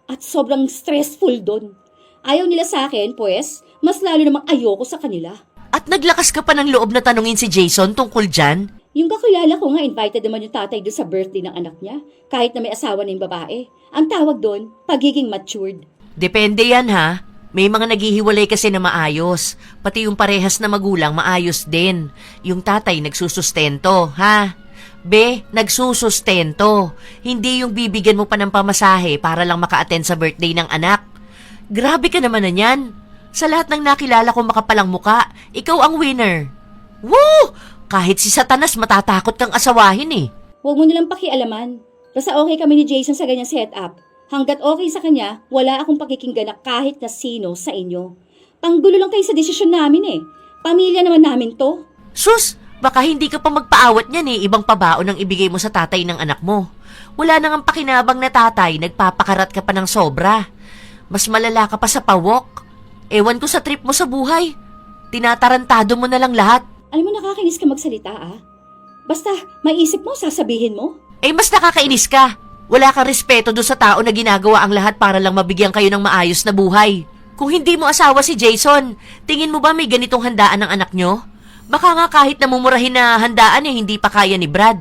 S2: At sobrang stressful doon. Ayaw nila sa akin, pues, mas lalo namang ayoko sa kanila.
S4: At naglakas ka pa ng loob na tanungin si Jason tungkol dyan?
S2: Yung kakilala ko nga, invited naman yung tatay doon sa birthday ng anak niya, kahit na may asawa na yung babae. Ang tawag doon, pagiging matured.
S4: Depende yan ha. May mga naghihiwalay kasi na maayos. Pati yung parehas na magulang maayos din. Yung tatay nagsusustento, ha? Be, nagsusustento. Hindi yung bibigyan mo pa ng pamasahe para lang maka-attend sa birthday ng anak. Grabe ka naman na yan. Sa lahat ng nakilala kong makapalang muka, ikaw ang winner. Woo! Kahit si Satanas matatakot kang asawahin eh.
S2: Huwag mo nilang pakialaman. Basta okay kami ni Jason sa ganyang setup. Hanggat okay sa kanya, wala akong pakikinggan na kahit na sino sa inyo. Panggulo lang kayo sa desisyon namin eh. Pamilya naman namin to.
S4: Sus, baka hindi ka pa magpaawat niyan eh. Ibang pabaon ang ibigay mo sa tatay ng anak mo. Wala nang pakinabang na tatay, nagpapakarat ka pa ng sobra. Mas malala ka pa sa pawok. Ewan ko sa trip mo sa buhay. Tinatarantado mo na lang lahat.
S2: Alam mo, nakakainis ka magsalita ah. Basta, maisip mo, sasabihin mo.
S4: Eh mas nakakainis ka. Wala kang respeto doon sa tao na ginagawa ang lahat para lang mabigyan kayo ng maayos na buhay. Kung hindi mo asawa si Jason, tingin mo ba may ganitong handaan ng anak nyo? Baka nga kahit namumurahin na handaan eh, hindi pa kaya ni Brad.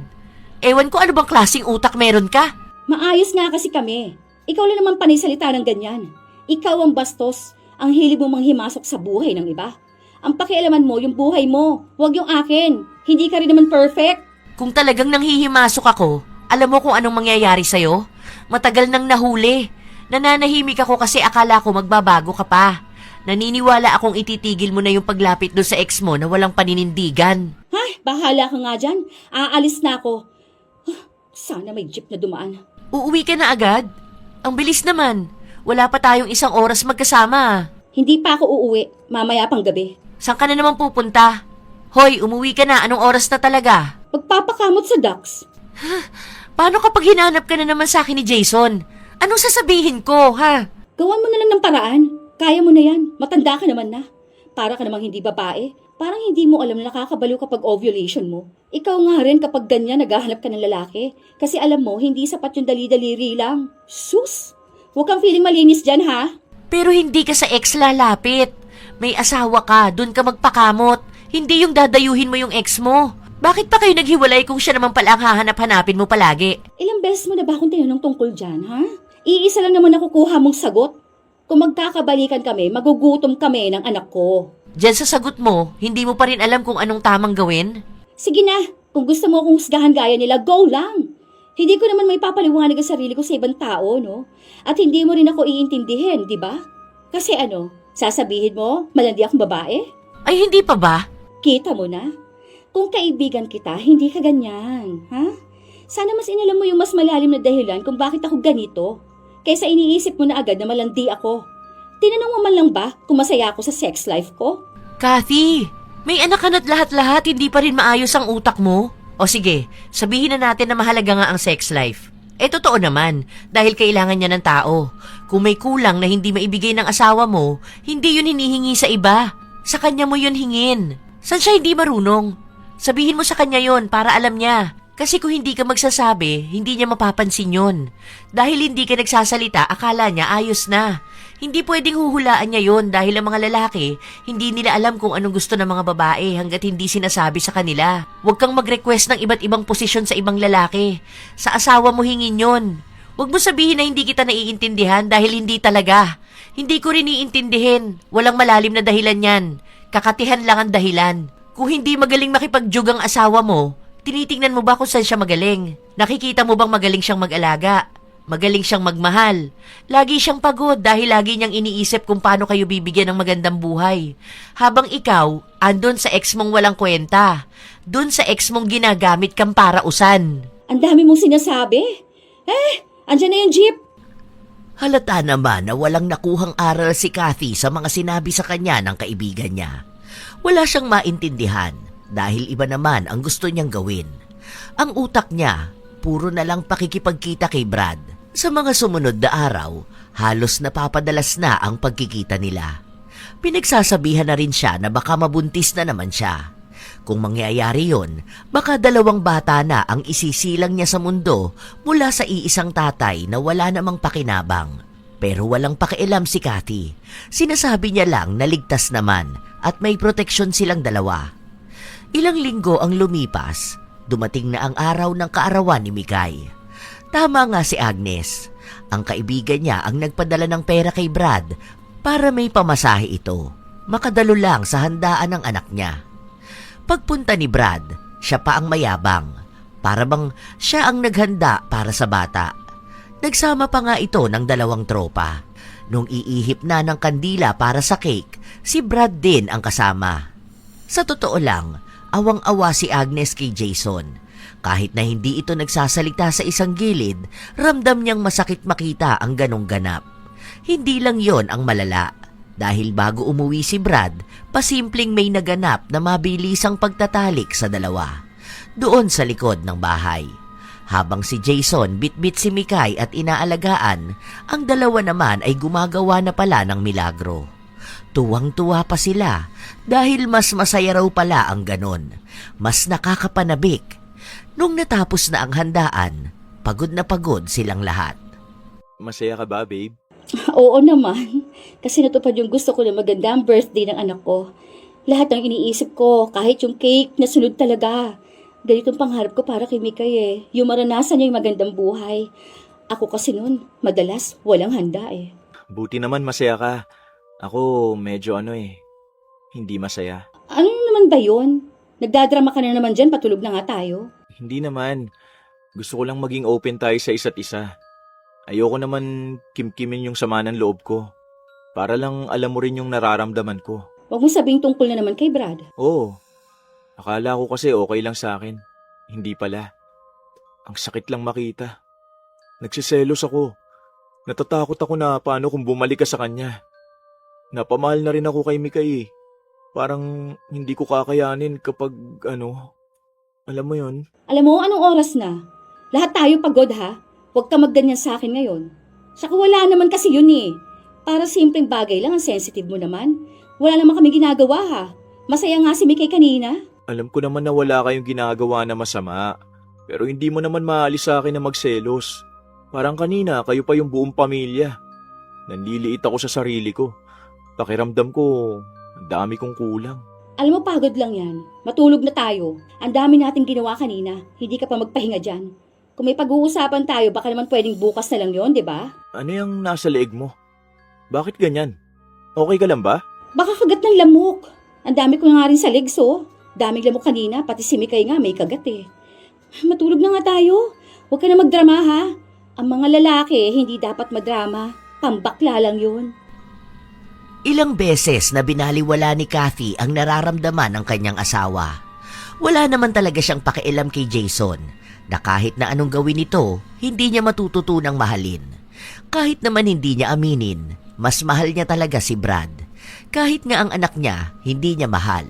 S4: Ewan ko ano bang klaseng utak meron ka.
S2: Maayos nga kasi kami. Ikaw lang naman panay salita ng ganyan. Ikaw ang bastos. Ang hilig mo manghimasok sa buhay ng iba. Ang pakialaman mo yung buhay mo. Huwag yung akin. Hindi ka rin naman perfect.
S4: Kung talagang nanghihimasok ako, alam mo kung anong mangyayari sa'yo? Matagal nang nahuli. Nananahimik ako kasi akala ko magbabago ka pa. Naniniwala akong ititigil mo na yung paglapit doon sa ex mo na walang paninindigan.
S2: Ay, bahala ka nga dyan. Aalis na ako. Sana may jeep na dumaan.
S4: Uuwi ka na agad? Ang bilis naman. Wala pa tayong isang oras magkasama.
S2: Hindi pa ako uuwi. Mamaya pang gabi.
S4: Saan ka na naman pupunta? Hoy, umuwi ka na. Anong oras na talaga?
S2: Magpapakamot sa ducks.
S4: Paano kapag hinanap ka na naman sa akin ni Jason? Anong sasabihin ko, ha?
S2: Gawan mo na lang ng paraan. Kaya mo na yan. Matanda ka naman na. Para ka namang hindi babae. Parang hindi mo alam na nakakabaliw kapag ovulation mo. Ikaw nga rin kapag ganyan naghahanap ka ng lalaki. Kasi alam mo, hindi sapat yung dali-daliri lang. Sus! Huwag kang feeling malinis dyan, ha?
S4: Pero hindi ka sa ex lalapit. May asawa ka, dun ka magpakamot. Hindi yung dadayuhin mo yung ex mo. Bakit pa kayo naghiwalay kung siya naman pala ang hahanap-hanapin mo palagi?
S2: Ilang beses mo na ba akong tinanong tungkol dyan, ha? Iisa lang naman nakukuha mong sagot. Kung magkakabalikan kami, magugutom kami ng anak ko.
S4: Diyan sa sagot mo, hindi mo pa rin alam kung anong tamang gawin?
S2: Sige na, kung gusto mo akong husgahan gaya nila, go lang. Hindi ko naman may papaliwanag ang sarili ko sa ibang tao, no? At hindi mo rin ako iintindihin, di ba? Kasi ano, sasabihin mo, malandi akong babae?
S4: Ay, hindi pa ba?
S2: Kita mo na? Kung kaibigan kita, hindi ka ganyan, ha? Sana mas inalam mo yung mas malalim na dahilan kung bakit ako ganito. Kaysa iniisip mo na agad na malandi ako. Tinanong mo man lang ba kung masaya ako sa sex life ko?
S4: Kathy, may anak ka na't lahat-lahat, hindi pa rin maayos ang utak mo? O sige, sabihin na natin na mahalaga nga ang sex life. Eh totoo naman, dahil kailangan niya ng tao. Kung may kulang na hindi maibigay ng asawa mo, hindi yun hinihingi sa iba. Sa kanya mo yun hingin. San siya hindi marunong? Sabihin mo sa kanya yon para alam niya. Kasi kung hindi ka magsasabi, hindi niya mapapansin yon. Dahil hindi ka nagsasalita, akala niya ayos na. Hindi pwedeng huhulaan niya yon dahil ang mga lalaki, hindi nila alam kung anong gusto ng mga babae hanggat hindi sinasabi sa kanila. Huwag kang mag-request ng iba't ibang posisyon sa ibang lalaki. Sa asawa mo hingin yon. Huwag mo sabihin na hindi kita naiintindihan dahil hindi talaga. Hindi ko rin iintindihin. Walang malalim na dahilan yan. Kakatihan lang ang dahilan. Kung hindi magaling makipag-jug ang asawa mo, tinitingnan mo ba kung saan siya magaling? Nakikita mo bang magaling siyang mag-alaga? Magaling siyang magmahal? Lagi siyang pagod dahil lagi niyang iniisip kung paano kayo bibigyan ng magandang buhay. Habang ikaw, andon sa ex mong walang kwenta. Dun sa ex mong ginagamit kang parausan.
S2: Ang dami mong sinasabi. Andyan na yung jeep.
S1: Halata naman na walang nakuhang aral si Kathy sa mga sinabi sa kanya ng kaibigan niya. Wala siyang maintindihan dahil iba naman ang gusto niyang gawin. Ang utak niya, puro na lang pakikipagkita kay Brad. Sa mga sumunod na araw, halos napapadalas na ang pagkikita nila. Pinagsasabihan na rin siya na baka mabuntis na naman siya. Kung mangyayari yon, baka 2 bata na ang isisilang niya sa mundo mula sa iisang tatay na wala namang pakinabang. Pero walang pakialam si Kathy. Sinasabi niya lang na ligtas naman at may proteksyon silang 2. Ilang linggo ang lumipas, dumating na ang araw ng kaarawan ni Mikay. Tama nga si Agnes. Ang kaibigan niya ang nagpadala ng pera kay Brad para may pamasahe ito, makadalo lang sa handaan ng anak niya. Pagpunta ni Brad, siya pa ang mayabang, para bang siya ang naghanda para sa bata. Nagsama pa nga ito ng 2 tropa. Nung iihip na ng kandila para sa cake, si Brad din ang kasama. Sa totoo lang, awang-awa si Agnes kay Jason. Kahit na hindi ito nagsasalita sa isang gilid, ramdam niyang masakit makita ang ganong ganap. Hindi lang yon ang malala. Dahil bago umuwi si Brad, pasimpleng may naganap na mabilisang pagtatalik sa dalawa. Doon sa likod ng bahay. Habang si Jason bitbit si Mikay at inaalagaan, ang dalawa naman ay gumagawa na pala ng milagro. Tuwang-tuwa pa sila dahil mas masaya raw pala ang ganon. Mas nakakapanabik. Nung natapos na ang handaan, pagod na pagod silang lahat.
S3: Masaya ka ba, babe?
S2: Oo naman. Kasi natupad yung gusto ko na maganda ang birthday ng anak ko. Lahat ng iniisip ko, kahit yung cake, nasunod talaga. Ganitong pangarap ko para kay Mikay eh. Yung maranasan niya yung magandang buhay. Ako kasi noon, madalas walang handa eh.
S3: Buti naman masaya ka. Ako medyo hindi masaya.
S2: Ano naman ba yun? Nagdadrama ka na naman dyan, patulog na nga tayo.
S3: Hindi naman. Gusto ko lang maging open tayo sa isa't isa. Ayoko naman kimkimin yung sama ng loob ko. Para lang alam mo rin yung nararamdaman ko.
S2: Huwag mo sabing tungkol na naman kay Brad.
S3: Oo. Akala ko kasi okay lang sa akin. Hindi pala. Ang sakit lang makita. Nagsiselos ako. Natatakot ako na paano kung bumalik ka sa kanya. Napamahal na rin ako kay Mikay eh. Parang hindi ko kakayanin kapag alam mo yon.
S2: Alam mo, anong oras na? Lahat tayo pagod ha? Huwag ka magganyan sa akin ngayon. Saka wala naman kasi yun eh. Para simpleng bagay lang, ang sensitive mo naman. Wala naman kami ginagawa ha. Masaya nga si Mikay kanina.
S3: Alam ko naman na wala kayong ginagawa na masama. Pero hindi mo naman maalis sa akin na magselos. Parang kanina, kayo pa yung buong pamilya. Nanliliit ako sa sarili ko. Pakiramdam ko, ang dami kong kulang.
S2: Alam mo, pagod lang yan. Matulog na tayo. Ang dami nating ginawa kanina. Hindi ka pa magpahinga dyan. Kung may pag-uusapan tayo, baka naman pwedeng bukas na lang yon, di ba?
S3: Ano yung nasa leeg mo? Bakit ganyan? Okay ka lang ba?
S2: Baka kagat ng lamok. Ang dami ko nga rin sa legs, oh. Daming lamok kanina, pati si Mikay nga may kagat eh. Matulog na nga tayo. Huwag ka na magdrama ha. Ang mga lalaki, hindi dapat madrama. Pambakla lang yun.
S1: Ilang beses na binaliwala ni Kathy ang nararamdaman ng kanyang asawa. Wala naman talaga siyang pakialam kay Jason na kahit na anong gawin nito, hindi niya matututunang mahalin. Kahit naman hindi niya aminin, mas mahal niya talaga si Brad. Kahit nga ang anak niya, hindi niya mahal.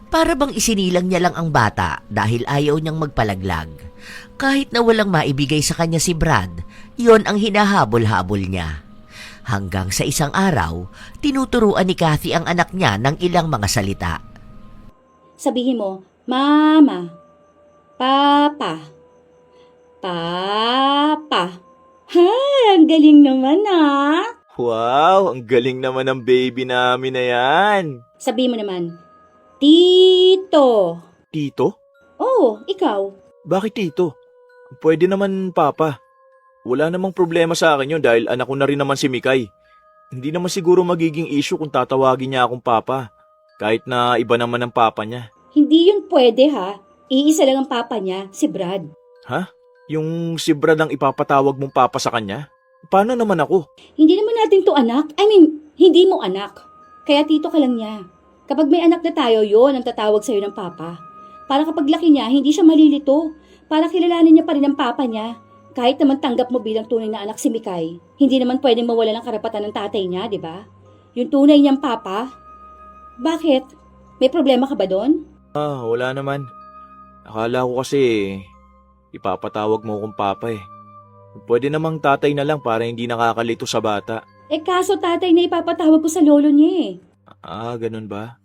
S1: Para bang isinilang niya lang ang bata dahil ayaw niyang magpalaglag. Kahit na walang maibigay sa kanya si Brad, yon ang hinahabol-habol niya. Hanggang sa isang araw, tinuturuan ni Kathy ang anak niya ng ilang mga salita.
S2: Sabihin mo, Mama, Papa, Papa. Ha, ang galing naman ah.
S3: Wow, ang galing naman ng baby namin na yan.
S2: Sabihin mo naman, Tito.
S3: Tito?
S2: Oh, ikaw.
S3: Bakit tito? Pwede naman papa. Wala namang problema sa akin yun dahil anak ko na rin naman si Mikay. Hindi naman siguro magiging issue kung tatawagin niya akong papa. Kahit na iba naman ang papa niya.
S2: Hindi yun pwede ha. Iisa lang ang papa niya, si Brad.
S3: Ha? Yung si Brad ang ipapatawag mong papa sa kanya? Paano naman ako?
S2: Hindi naman natin to anak. Hindi mo anak. Kaya tito ka lang niya. Kapag may anak na tayo, yon ang tatawag sa'yo ng papa. Para kapag laki niya, hindi siya malilito. Para kilalanin niya pa rin ang papa niya. Kahit naman tanggap mo bilang tunay na anak si Mikay, hindi naman pwedeng mawala ng karapatan ng tatay niya, di ba? Yung tunay niyang papa. Bakit? May problema ka ba doon?
S3: Wala naman. Akala ko kasi ipapatawag mo akong papa eh. Pwede namang tatay na lang para hindi nakakalito sa bata.
S2: Kaso tatay na ipapatawag ko sa lolo niya eh.
S3: Ganun ba?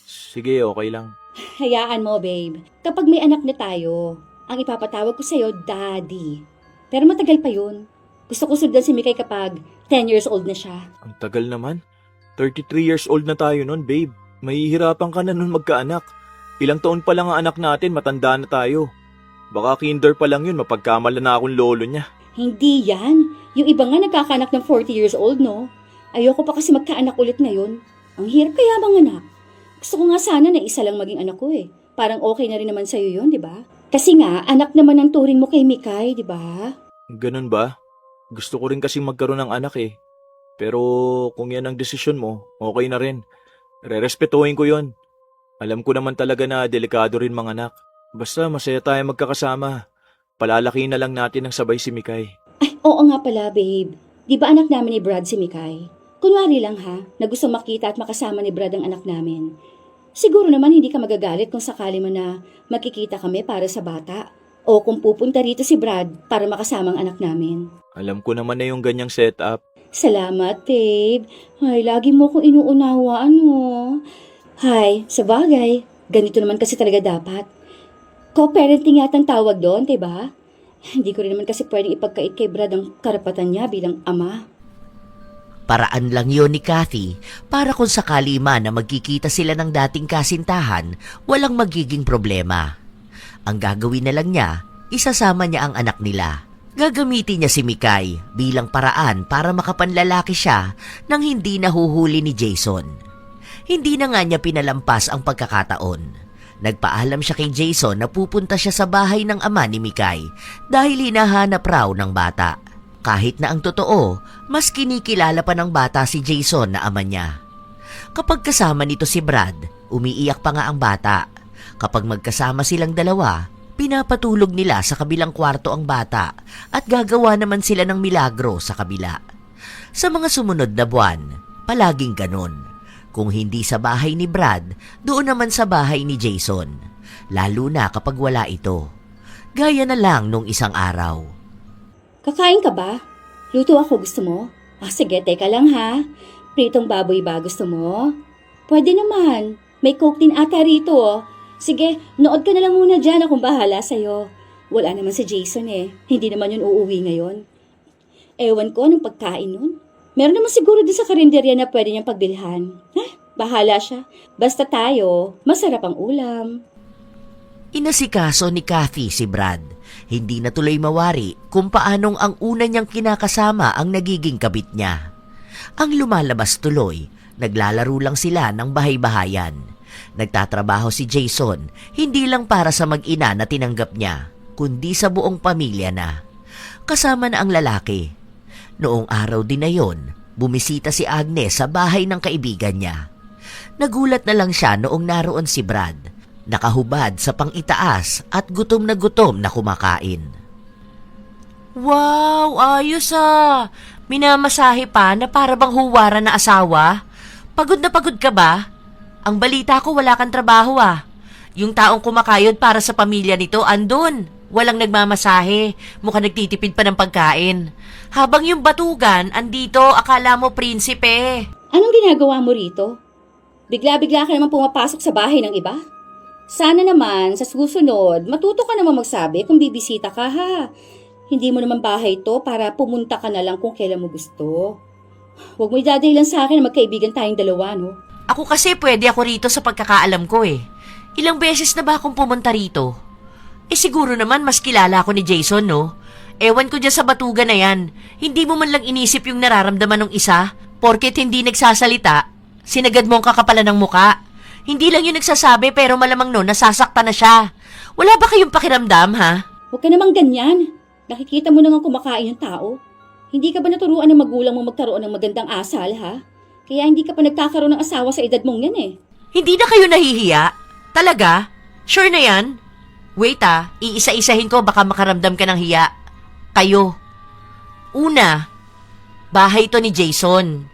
S3: Sige, okay lang.
S2: Hayaan mo, babe. Kapag may anak na tayo, ang ipapatawag ko sa'yo, Daddy. Pero matagal pa yun. Gusto ko sundan si Mikay kapag 10 years old na siya.
S3: Ang tagal naman. 33 years old na tayo nun, babe. Mahihirapan ka na nun magkaanak. Ilang taon pa lang ang anak natin, matanda na tayo. Baka kinder pa lang yun, mapagkamala na akong lolo niya.
S2: Hindi yan. Yung iba nga nagkakanak ng 40 years old, no? Ayoko pa kasi magkaanak ulit ngayon. Ang hirap kaya mga anak. Gusto ko nga sana na isa lang maging anak ko eh. Parang okay na rin naman sa'yo yun, di ba? Kasi nga, anak naman ang turing mo kay Mikay, di ba?
S3: Ganun ba? Gusto ko rin kasing magkaroon ng anak eh. Pero kung yan ang desisyon mo, okay na rin. Rerespetuhin ko yon. Alam ko naman talaga na delikado rin mga anak. Basta masaya tayo magkakasama. Palalaki na lang natin ng sabay si Mikay.
S2: Ay, oo nga pala, babe. Di ba anak namin ni Brad si Mikay? Kunwari lang ha, na gusto makita at makasama ni Brad ang anak namin. Siguro naman hindi ka magagalit kung sakali mo na makikita kami para sa bata. O kung pupunta rito si Brad para makasama ang anak namin.
S3: Alam ko naman na yung ganyang setup.
S2: Salamat, babe. Ay, lagi mo akong inuunawaan, oh. Hay, sabagay. Ganito naman kasi talaga dapat. Co-parenting yata ang tawag doon, diba? Hindi ko rin naman kasi pwedeng ipagkait kay Brad ang karapatan niya bilang ama.
S1: Paraan lang yon ni Kathy para kung sakali man na magkikita sila ng dating kasintahan, walang magiging problema. Ang gagawin na lang niya, isasama niya ang anak nila. Gagamitin niya si Mikay bilang paraan para makapanlalaki siya nang hindi nahuhuli ni Jason. Hindi na nga niya pinalampas ang pagkakataon. Nagpaalam siya kay Jason na pupunta siya sa bahay ng ama ni Mikay dahil hinahanap raw ng bata. Kahit na ang totoo, mas kinikilala pa ng bata si Jason na ama niya. Kapag kasama nito si Brad, umiiyak pa nga ang bata. Kapag magkasama silang dalawa, pinapatulog nila sa kabilang kwarto ang bata at gagawa naman sila ng milagro sa kabila. Sa mga sumunod na buwan, palaging ganon. Kung hindi sa bahay ni Brad, doon naman sa bahay ni Jason. Lalo na kapag wala ito. Gaya na lang nung isang araw.
S2: Kakain ka ba? Luto ako, gusto mo? Sige, teka lang ha. Pritong baboy ba gusto mo? Pwede naman. May coke din ata rito, oh. Sige, nood ka na lang muna dyan, akong bahala sa'yo. Wala naman si Jason eh. Hindi naman yun uuwi ngayon. Ewan ko anong pagkain nun. Meron naman siguro din sa karinderya na pwede niyang pagbilhan. Bahala siya. Basta tayo, masarap ang ulam.
S1: Inasikaso ni Kathy si Brad. Hindi na tuloy mawari kung paanong ang una niyang kinakasama ang nagiging kabit niya. Ang lumalabas tuloy, naglalaro lang sila ng bahay-bahayan. Nagtatrabaho si Jason, hindi lang para sa mag-ina na tinanggap niya, kundi sa buong pamilya na. Kasama na ang lalaki. Noong araw din na yon, bumisita si Agnes sa bahay ng kaibigan niya. Nagulat na lang siya noong naroon si Brad. Nakahubad sa pang-itaas at gutom na kumakain.
S4: Wow, ayos ah. Minamasahe pa na para bang huwara na asawa. Pagod na pagod ka ba? Ang balita ko wala kang trabaho ah. Yung taong kumakayod para sa pamilya nito andun. Walang nagmamasahe. Mukhang nagtitipid pa ng pagkain. Habang yung batugan andito, akala mo prinsipe.
S2: Anong ginagawa mo rito? Bigla-bigla ka naman pumapasok sa bahay ng iba? Sana naman, sa susunod, matuto ka naman magsabi kung bibisita ka ha. Hindi mo naman bahay to para pumunta ka na lang kung kailan mo gusto. Huwag mo idadahilan sa akin na magkaibigan tayong dalawa, no?
S4: Ako kasi pwede ako rito sa pagkakaalam ko eh. Ilang beses na ba akong pumunta rito? Siguro naman mas kilala ako ni Jason, no? Ewan ko dyan sa batugan na yan. Hindi mo man lang inisip yung nararamdaman ng isa? Porket hindi nagsasalita, sinagad mo ang kakapalan ng muka. Hindi lang yun nagsasabi pero malamang no, nasasaktan na siya. Wala ba kayong pakiramdam, ha?
S2: Huwag ka namang ganyan. Nakikita mo na nga kumakain ng tao. Hindi ka ba naturuan ng magulang mo magkaroon ng magandang asal, ha? Kaya hindi ka pa nagkakaroon ng asawa sa edad mong yan eh.
S4: Hindi na kayo nahihiya? Talaga? Sure na yan? Wait iisa-isahin ko baka makaramdam ka ng hiya. Kayo. Una, bahay to ni Jason.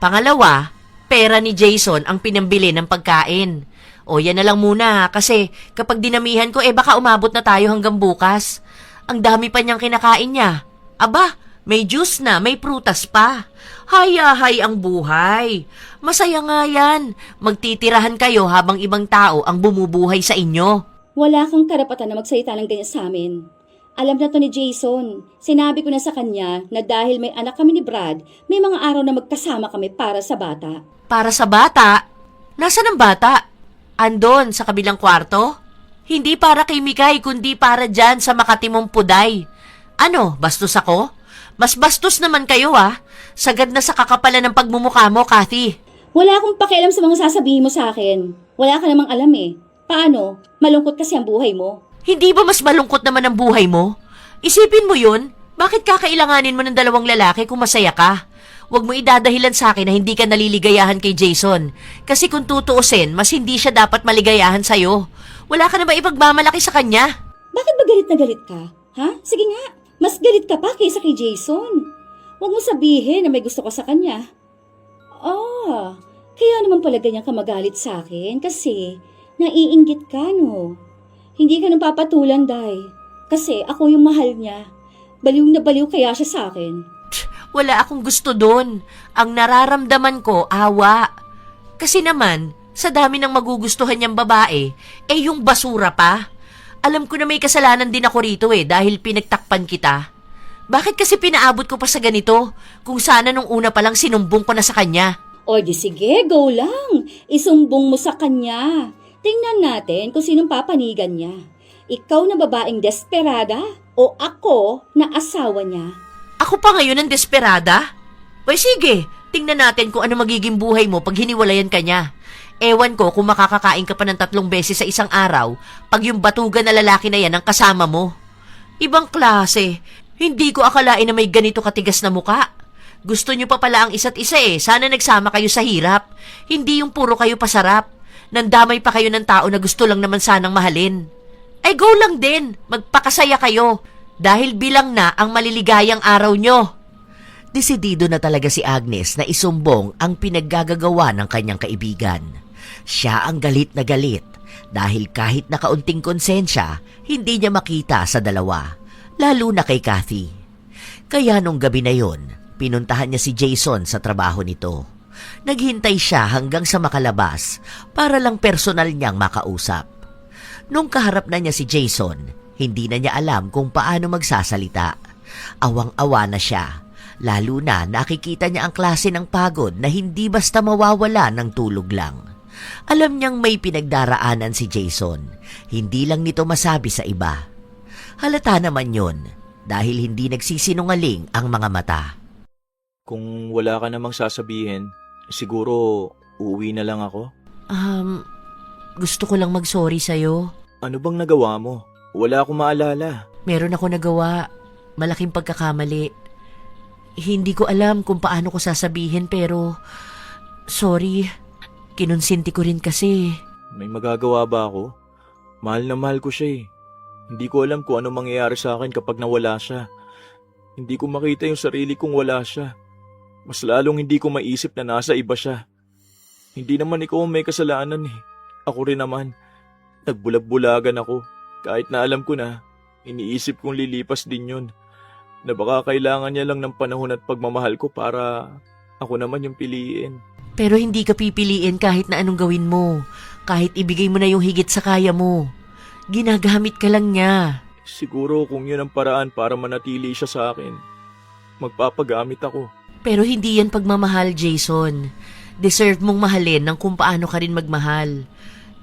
S4: Pangalawa, pera ni Jason ang pinambili ng pagkain. O yan na lang muna kasi kapag dinamihan ko baka umabot na tayo hanggang bukas. Ang dami pa niyang kinakain niya. Aba, may juice na, may prutas pa. Hayahay ang buhay. Masaya nga yan. Magtitirahan kayo habang ibang tao ang bumubuhay sa inyo.
S2: Wala kang karapatan na magsalita ng ganyan sa amin. Alam na to ni Jason. Sinabi ko na sa kanya na dahil may anak kami ni Brad, may mga araw na magkasama kami para sa bata.
S4: Para sa bata? Nasaan ang bata? Andon sa kabilang kwarto? Hindi para kay Mikay kundi para dyan sa Makati mong puday. Ano, bastos ako? Mas bastos naman kayo Sagad na sa kakapalan ng pagmumukha mo, Kathy.
S2: Wala akong pakialam sa mga sasabihin mo sa akin. Wala ka namang alam eh. Paano? Malungkot kasi ang buhay mo.
S4: Hindi ba mas malungkot naman ang buhay mo? Isipin mo yun. Bakit kakailanganin mo ng dalawang lalaki kung masaya ka? Huwag mo idadahilan sa akin na hindi ka naliligayahan kay Jason. Kasi kung tutuusin, mas hindi siya dapat maligayahan sa'yo. Wala ka na ba ipagmamalaki sa kanya?
S2: Bakit ba galit na galit ka? Ha? Sige nga, mas galit ka pa kaysa kay Jason. Huwag mo sabihin na may gusto ka sa kanya. Kaya naman pala ganyan ka magalit sa akin kasi naiinggit ka, no? Hindi ka nang papatulan, Day. Kasi ako yung mahal niya. Baliw na baliw kaya siya sa akin.
S4: Wala akong gusto doon. Ang nararamdaman ko, awa. Kasi naman, sa dami ng magugustuhan niyang babae, yung basura pa. Alam ko na may kasalanan din ako rito dahil pinagtakpan kita. Bakit kasi pinaabot ko pa sa ganito? Kung sana nung una pa lang sinumbong ko na sa kanya.
S2: O di sige, go lang. Isumbong mo sa kanya. Tingnan natin kung sinong papanigan niya. Ikaw na babaeng desperada o ako na asawa niya?
S4: Ako pa ngayon ang desperada? Well, sige, tingnan natin kung ano magiging buhay mo pag hiniwalayan ka niya. Ewan ko kung makakakain ka pa ng 3 beses sa isang araw pag yung batugan na lalaki na yan ang kasama mo. Ibang klase. Hindi ko akalain na may ganito katigas na muka. Gusto niyo pa pala ang isa't isa Sana nagsama kayo sa hirap. Hindi yung puro kayo pasarap. Nandamay pa kayo ng tao na gusto lang naman sanang mahalin. Ay go lang din. Magpakasaya kayo. Dahil bilang na ang maliligayang araw nyo.
S1: Desidido na talaga si Agnes na isumbong ang pinaggagawa ng kanyang kaibigan. Siya ang galit na galit dahil kahit na kaunting konsensya, hindi niya makita sa dalawa, lalo na kay Kathy. Kaya nung gabi na yon, pinuntahan niya si Jason sa trabaho nito. Naghintay siya hanggang sa makalabas para lang personal niyang makausap. Nung kaharap na niya si Jason, hindi na niya alam kung paano magsasalita. Awang-awa na siya, lalo na nakikita niya ang klase ng pagod na hindi basta mawawala ng tulog lang. Alam niyang may pinagdaraanan si Jason, hindi lang nito masabi sa iba. Halata naman yon dahil hindi nagsisinungaling ang mga mata.
S3: Kung wala ka namang sasabihin, siguro uuwi na lang ako.
S4: Gusto ko lang mag-sorry sa'yo.
S3: Ano bang nagawa mo? Wala akong maalala.
S4: Meron ako nagawa. Malaking pagkakamali. Hindi ko alam kung paano ko sasabihin pero... Sorry. Kinonsinti ko rin kasi.
S3: May magagawa ba ako? Mahal na mahal ko siya Hindi ko alam kung ano mangyayari sa akin kapag nawala siya. Hindi ko makita yung sarili kong wala siya. Mas lalong hindi ko maisip na nasa iba siya. Hindi naman ikaw ang may kasalanan Ako rin naman. Nagbulag-bulagan ako. Kahit na alam ko na, iniisip kong lilipas din yun. Na baka kailangan niya lang ng panahon at pagmamahal ko para ako naman yung piliin.
S4: Pero hindi ka pipiliin kahit na anong gawin mo. Kahit ibigay mo na yung higit sa kaya mo. Ginagamit ka lang niya.
S3: Siguro kung yun ang paraan para manatili siya sa akin, magpapagamit ako.
S4: Pero hindi yan pagmamahal, Jason. Deserve mong mahalin ng kung paano ka rin magmahal.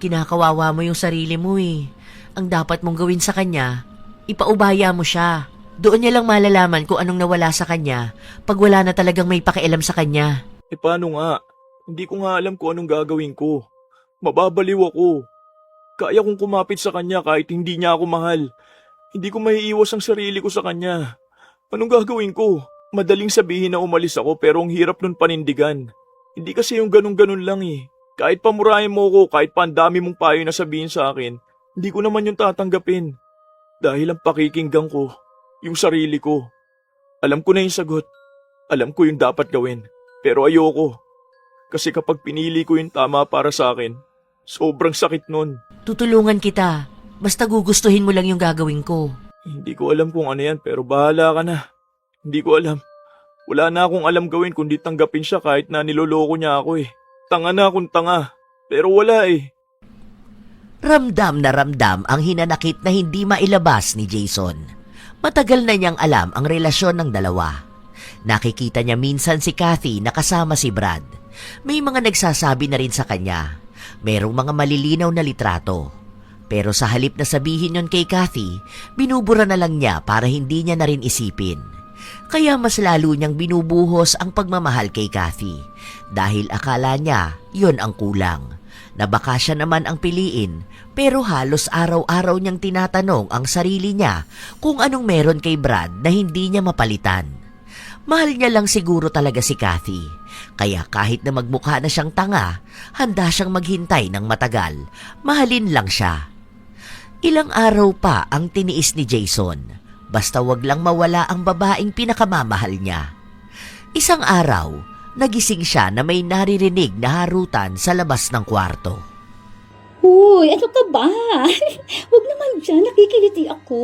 S4: Kinakawawa mo yung sarili mo Ang dapat mong gawin sa kanya, ipaubaya mo siya. Doon niya lang malalaman kung anong nawala sa kanya pag wala na talagang may pakialam sa kanya.
S3: Paano nga? Hindi ko nga alam kung anong gagawin ko. Mababaliw ako. Kaya kong kumapit sa kanya kahit hindi niya ako mahal. Hindi ko maiiwas ang sarili ko sa kanya. Anong gagawin ko? Madaling sabihin na umalis ako pero ang hirap nun panindigan. Hindi kasi yung ganun-ganun lang Kahit pamurahin mo ko, kahit pa ang dami mong payo na sabihin sa akin, hindi ko naman yung tatanggapin. Dahil ang pakikinggan ko, yung sarili ko. Alam ko na yung sagot. Alam ko yung dapat gawin. Pero ayoko. Kasi kapag pinili ko yung tama para sa akin, sobrang sakit nun.
S4: Tutulungan kita. Basta gugustuhin mo lang yung gagawin ko.
S3: Hindi ko alam kung ano yan pero bahala ka na. Hindi ko alam. Wala na akong alam gawin kundi tanggapin siya kahit na niloloko niya ako Tanga na akong tanga. Pero wala
S1: Ramdam na ramdam ang hinanakit na hindi mailabas ni Jason. Matagal na niyang alam ang relasyon ng dalawa. Nakikita niya minsan si Kathy na kasama si Brad. May mga nagsasabi na rin sa kanya. Merong mga malilinaw na litrato. Pero sa halip na sabihin yon kay Kathy, binubura na lang niya para hindi niya na rin isipin. Kaya mas lalo niyang binubuhos ang pagmamahal kay Kathy dahil akala niya yon ang kulang. Na baka siya naman ang piliin, pero halos araw-araw niyang tinatanong ang sarili niya kung anong meron kay Brad na hindi niya mapalitan. Mahal niya lang siguro talaga si Kathy, kaya kahit na magmukha na siyang tanga, handa siyang maghintay ng matagal. Mahalin lang siya. Ilang araw pa ang tiniis ni Jason, basta wag lang mawala ang babaeng pinakamamahal niya. Isang araw, nagising siya na may naririnig na harutan sa labas ng kwarto.
S2: Uy, ano ka ba? Huwag naman dyan, nakikiliti ako.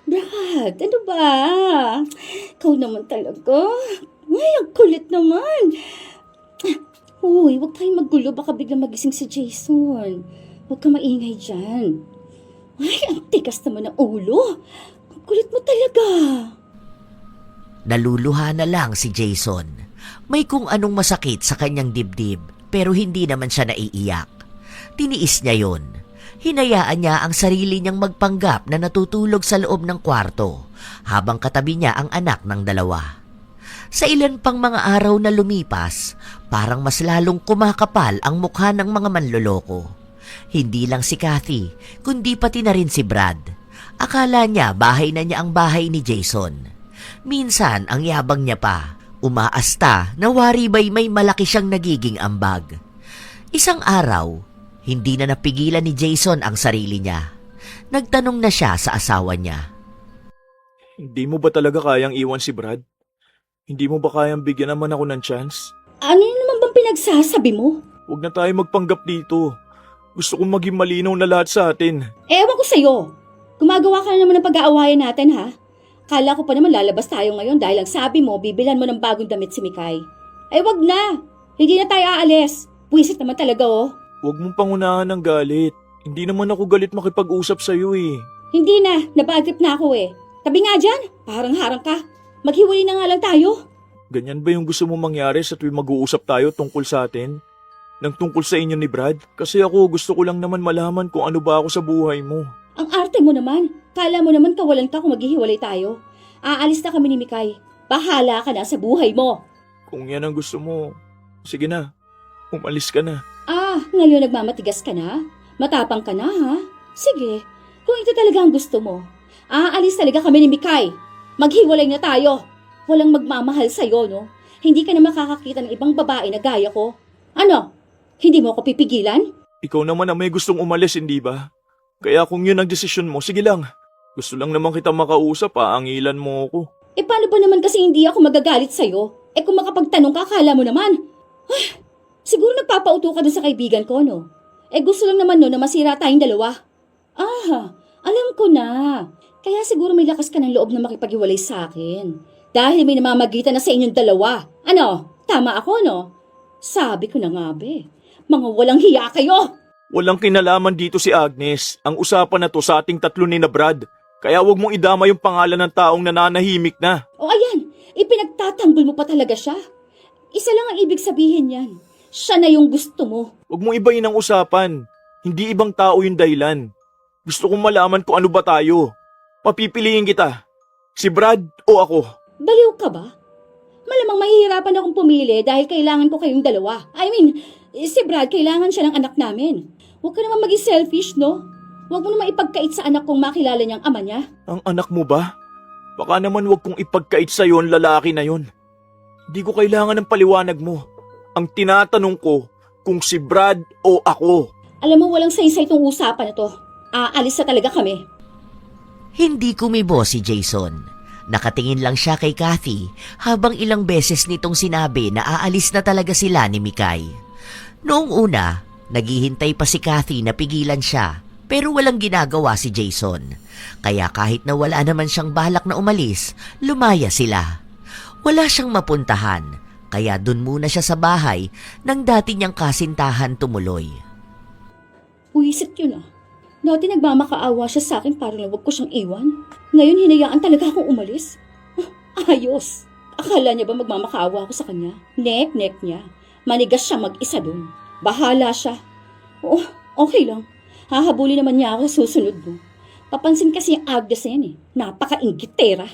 S2: Brad, ano ba? Ikaw naman talaga. Ay, ang kulit naman. Uy, huwag tayong maggulo, baka biglang magising si Jason. Huwag ka maingay dyan. Ay, ang tikas naman ng ulo. Ang kulit mo talaga.
S1: Naluluha na lang si Jason. May kung anong masakit sa kanyang dibdib pero hindi naman siya naiiyak. Tiniis niya yon. Hinayaan niya ang sarili niyang magpanggap na natutulog sa loob ng kwarto habang katabi niya ang anak ng dalawa. Sa ilan pang mga araw na lumipas, parang mas lalong kumakapal ang mukha ng mga manloloko. Hindi lang si Kathy, kundi pati na rin si Brad. Akala niya bahay na niya ang bahay ni Jason. Minsan ang yabang niya pa. Umaasta na wari ba'y may malaki siyang nagiging ambag. Isang araw, hindi na napigilan ni Jason ang sarili niya. Nagtanong na siya sa asawa niya.
S3: Hindi mo ba talaga kayang iwan si Brad? Hindi mo ba kayang bigyan naman ako ng chance?
S2: Ano yun naman bang pinagsasabi mo?
S3: Huwag na tayo magpanggap dito. Gusto kong maging malinaw na lahat sa atin.
S2: Ewan ko sa'yo. Gumagawa ka na naman ng pag-aawayan natin, ha? Kala ko pa naman lalabas tayo ngayon dahil ang sabi mo, bibilan mo ng bagong damit si Mikay. Ay, wag na. Hindi na tayo aalis. Puwisit naman talaga, oh.
S3: Huwag mong pangunahan ng galit. Hindi naman ako galit makipag-usap sa'yo eh.
S2: Hindi na. Nabagtrip na ako eh. Tabi nga dyan. Parang harang ka. Maghiwalay na nga lang tayo.
S3: Ganyan ba yung gusto mong mangyari sa tuwing mag-uusap tayo tungkol sa atin? Nang tungkol sa inyo ni Brad? Kasi ako gusto ko lang naman malaman kung ano ba ako sa buhay mo.
S2: Ang arte mo naman. Kala mo naman kawalan ka kung maghihiwalay tayo. Aalis na kami ni Mikay. Bahala ka na sa buhay mo.
S3: Kung yan ang gusto mo, sige na. Umalis ka na.
S2: Ah, ngayon nagmamatigas ka na? Matapang ka na, ha? Sige, kung ito talaga ang gusto mo. Aalis talaga kami ni Mikay. Maghiwalay na tayo. Walang magmamahal sa'yo, no? Hindi ka na makakakita ng ibang babae na gaya ko. Ano? Hindi mo ako pipigilan?
S3: Ikaw naman ang may gustong umalis, hindi ba? Kaya kung yun ang desisyon mo, sige lang. Gusto lang naman kita makausap, aangilan mo ako.
S2: Eh paano ba naman kasi hindi ako magagalit sa'yo? Eh kung makapagtanong ka, akala mo naman. Ay, siguro nagpapauto ka dun sa kaibigan ko, no? Eh gusto lang naman no na masira tayong dalawa. Ah, alam ko na. Kaya siguro may lakas ka ng loob na makipaghiwalay sa akin. Dahil may namamagitan na sa inyong dalawa. Ano? Tama ako, no? Sabi ko na nga, be. Mga walang hiya kayo!
S3: Walang kinalaman dito si Agnes. Ang usapan na to sa ating tatlo ni na Brad. Kaya wag mong idama yung pangalan ng taong nananahimik na.
S2: O ayan, ipinagtatanggol mo pa talaga siya. Isa lang ang ibig sabihin yan. Siya na yung gusto mo.
S3: Wag mong ibayin ang usapan. Hindi ibang tao yung dahilan. Gusto kong malaman kung ano ba tayo. Papipiliin kita. Si Brad o ako.
S2: Baliw ka ba? Malamang mahihirapan akong pumili dahil kailangan ko kayong dalawa. I mean, si Brad kailangan siya ng anak namin. Huwag ka naman maging selfish, no? Huwag mo naman ipagkait sa anak kong makilala niyang ama niya.
S3: Ang anak mo ba? Baka naman wag kong ipagkait sa'yo ang lalaki na yon. Hindi ko kailangan ng paliwanag mo. Ang tinatanong ko kung si Brad o ako.
S2: Alam mo, walang saysay itong usapan na to. Aalis na talaga kami.
S1: Hindi kumibo si Jason. Nakatingin lang siya kay Kathy habang ilang beses nitong sinabi na aalis na talaga sila ni Mikay. Noong una, naghihintay pa si Kathy na pigilan siya pero walang ginagawa si Jason. Kaya kahit na wala naman siyang balak na umalis, lumaya sila. Wala siyang mapuntahan kaya dun muna siya sa bahay ng dati niyang kasintahan tumuloy.
S2: Puwisit yun ah. Dati nagmamakaawa siya sa akin para lang wag ko siyang iwan. Ngayon hinayaan talaga akong umalis. Ayos. Akala niya ba magmamakaawa ako sa kanya? Nek niya. Manigas siya mag-isa dun. Bahala siya. Oo, okay lang. Hahabuli naman niya ako sa susunod mo. Papansin kasi yung Agnes na yan eh. Napaka-inggitera.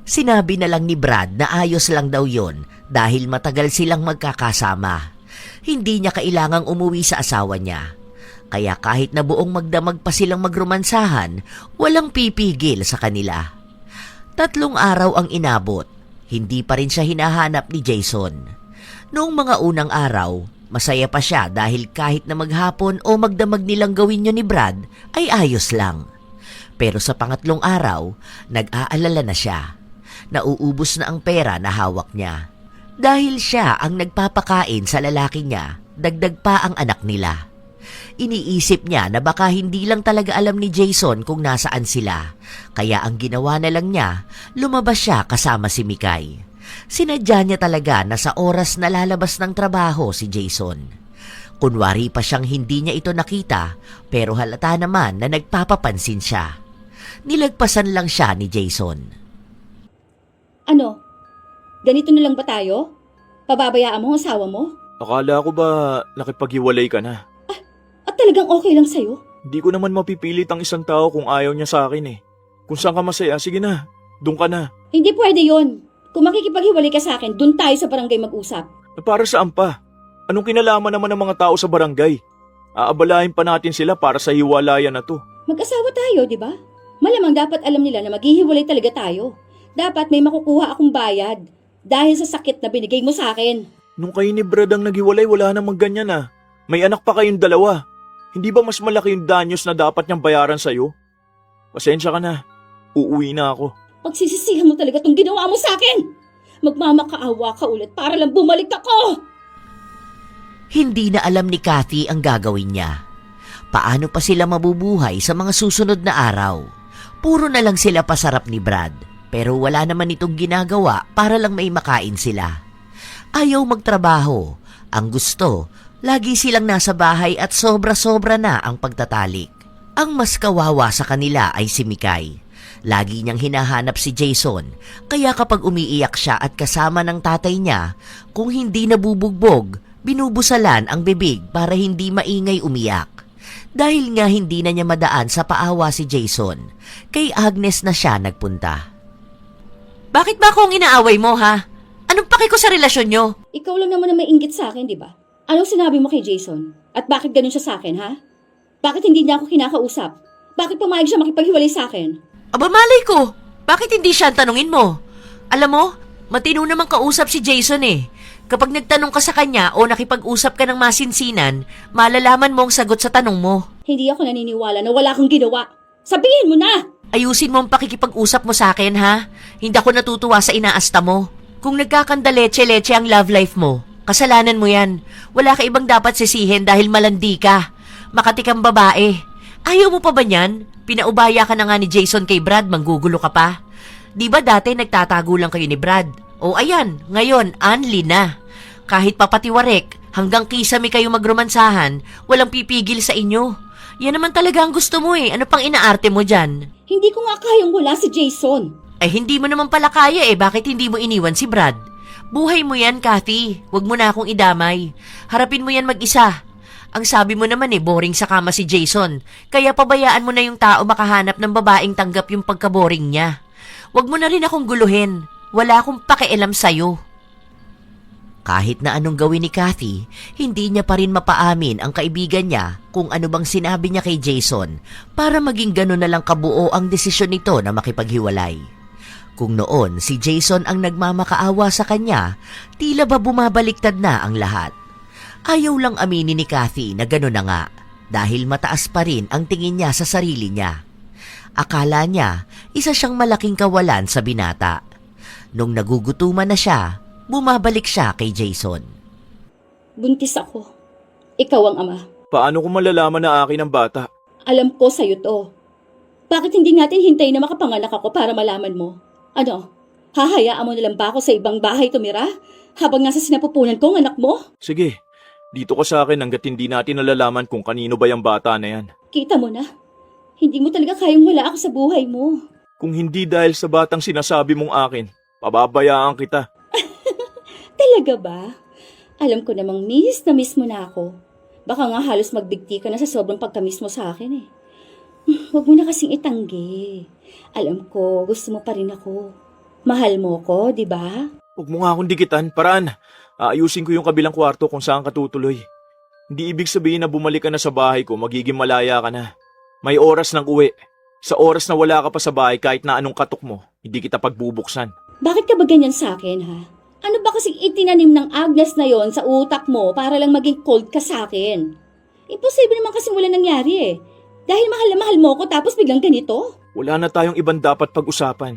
S1: Sinabi na lang ni Brad na ayos lang daw yon dahil matagal silang magkakasama. Hindi niya kailangang umuwi sa asawa niya. Kaya kahit na buong magdamag pa silang magromansahan, walang pipigil sa kanila. 3 araw ang inabot, hindi pa rin siya hinahanap ni Jason. Noong mga unang araw, masaya pa siya dahil kahit na maghapon o magdamag nilang gawin yun ni Brad, ay ayos lang. Pero sa pangatlong araw, nag-aalala na siya. Nauubos na ang pera na hawak niya. Dahil siya ang nagpapakain sa lalaki niya, dagdag pa ang anak nila. Iniisip niya na baka hindi lang talaga alam ni Jason kung nasaan sila. Kaya ang ginawa na lang niya, lumabas siya kasama si Mikay. Sinadya niya talaga na sa oras na lalabas ng trabaho si Jason. Kunwari pa siyang hindi niya ito nakita, pero halata naman na nagpapapansin siya. Nilagpasan lang siya ni Jason.
S2: Ano? Ganito na lang ba tayo? Pababayaan mo ang asawa mo?
S3: Akala ko ba nakipaghiwalay ka na?
S2: At talagang okay lang sa'yo?
S3: Hindi ko naman mapipilit ang isang tao kung ayaw niya sa akin eh. Kung saan ka masaya, sige na. Doon ka na.
S2: Hindi pwede yon. Kung makikipaghiwalay ka sa akin, dun tayo sa barangay mag-usap.
S3: Para saan pa? Anong kinalaman naman ng mga tao sa barangay? Aabalahin pa natin sila para sa hiwalayan na to.
S2: Mag-asawa tayo, di ba? Malamang dapat alam nila na maghihiwalay talaga tayo. Dapat may makukuha akong bayad. Dahil sa sakit na binigay mo sa akin.
S3: Nung kayo ni Brad ang naghiwalay, wala namang ganyan ah. May anak pa kayong 2. Hindi ba mas malaki yung danyos na dapat niyang bayaran sa'yo? Pasensya ka na. Uuwi na ako.
S2: Pagsisisihan mo talaga tong ginawa mo sa akin. Magmamakaawa ka ulit para lang bumalik ako.
S1: Hindi na alam ni Kathy ang gagawin niya. Paano pa sila mabubuhay sa mga susunod na araw? Puro na lang sila pasarap ni Brad, pero wala naman itong ginagawa para lang may makain sila. Ayaw magtrabaho. Ang gusto, lagi silang nasa bahay at sobra-sobra na ang pagtatalik. Ang mas kawawa sa kanila ay si Mikay. Lagi niyang hinahanap si Jason, kaya kapag umiiyak siya at kasama ng tatay niya, kung hindi nabubugbog, binubusalan ang bibig para hindi maingay umiyak. Dahil nga hindi na niya madaan sa paawa si Jason, kay Agnes na siya nagpunta.
S4: Bakit ba akong inaaway mo, ha? Anong paki ko sa relasyon nyo?
S2: Ikaw lang naman na may inggit sa akin, di ba? Anong sinabi mo kay Jason? At bakit ganun siya sa akin, ha? Bakit hindi niya ako kinakausap? Bakit pumayag siya makipaghiwalay sa akin?
S4: Aba, malay ko. Bakit hindi siya ang tanungin mo? Alam mo, matino namang kausap si Jason eh. Kapag nagtanong ka sa kanya o nakipag-usap ka ng masinsinan, malalaman mo ang sagot sa tanong mo.
S2: Hindi ako naniniwala na wala kang ginawa. Sabihin mo na!
S4: Ayusin mo ang pakikipag-usap mo sa akin, ha? Hindi ako natutuwa sa inaasta mo. Kung nagkakandaleche-leche ang love life mo, kasalanan mo yan. Wala ka ibang dapat sisihin dahil malandi ka. Makati kang babae. Ayaw mo pa ba niyan? Pinaubaya ka na nga ni Jason kay Brad, manggugulo ka pa. Di ba dati nagtatago lang kayo ni Brad? O ayan, ngayon, Anli na. Kahit papatiwarek, hanggang kisame kayo magromansahan, walang pipigil sa inyo. Yan naman talaga ang gusto mo eh. Ano pang inaarte mo dyan?
S2: Hindi ko nga kayang wala si Jason.
S4: Ay hindi mo naman pala kaya eh. Bakit hindi mo iniwan si Brad? Buhay mo yan, Kathy. Huwag mo na akong idamay. Harapin mo yan mag-isa. Ang sabi mo naman eh, boring sa kama si Jason. Kaya pabayaan mo na yung tao makahanap ng babaeng tanggap yung pagka-boring niya. Huwag mo na rin akong guluhin. Wala akong pakialam sa'yo. Kahit na anong gawin ni Kathy, hindi niya pa rin mapaamin ang kaibigan niya kung ano bang sinabi niya kay Jason para maging gano'n na lang kabuo ang desisyon nito na makipaghiwalay. Kung noon si Jason ang nagmamakaawa sa kanya, tila ba bumabaliktad na ang lahat. Ayaw lang aminin ni Kathy na gano'n na nga dahil mataas pa rin ang tingin niya sa sarili niya. Akala niya isa siyang malaking kawalan sa binata. Nung nagugutuman na siya, bumabalik siya kay Jason.
S2: Buntis ako. Ikaw ang ama.
S3: Paano ko malalaman na akin ang bata?
S2: Alam ko sa'yo to. Bakit hindi natin hintayin na makapanganak ako para malaman mo? Ano? Hahayaan mo na lang ba ako sa ibang bahay tumira? Habang nasa sinapupunan ko ang anak mo?
S3: Sige, dito ka sa akin hanggat hindi natin nalalaman kung kanino ba yung bata na yan.
S2: Kita mo na. Hindi mo talaga kayang wala ako sa buhay mo.
S3: Kung hindi dahil sa batang sinasabi mong akin, pababayaan kita.
S2: Talaga ba? Alam ko namang miss na miss mo na ako. Baka nga halos magbigti ka na sa sobrang pagkamiss mo sa akin eh. Huwag mo na kasing itanggi. Alam ko, gusto mo pa rin ako. Mahal mo ko, di ba?
S3: Huwag mo nga akong dikitan, paraan. Aayusin ko yung kabilang kwarto kung saan ka tutuloy. Hindi ibig sabihin na bumalik ka na sa bahay ko, magiging malaya ka na. May oras ng uwi. Sa oras na wala ka pa sa bahay, kahit na anong katok mo, hindi kita pagbubuksan.
S2: Bakit ka ba ganyan sa akin, ha? Ano ba kasing itinanim ng Agnes na yon sa utak mo para lang maging cold ka sa akin? Imposible naman kasi wala nangyari eh. Dahil mahal na mahal mo ko tapos biglang ganito?
S3: Wala na tayong ibang dapat pag-usapan.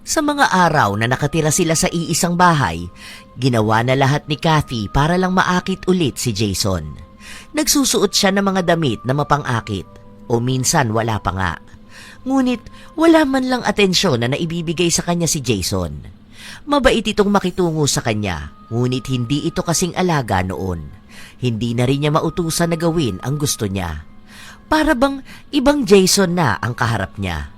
S1: Sa mga araw na nakatira sila sa iisang bahay, ginawa na lahat ni Kathy para lang maakit ulit si Jason. Nagsusuot siya ng mga damit na mapang-akit, o minsan wala pa nga. Ngunit wala man lang atensyon na naibibigay sa kanya si Jason. Mabait itong makitungo sa kanya, ngunit hindi ito kasing alaga noon. Hindi na rin niya mautusan na gawin ang gusto niya. Para bang ibang Jason na ang kaharap niya.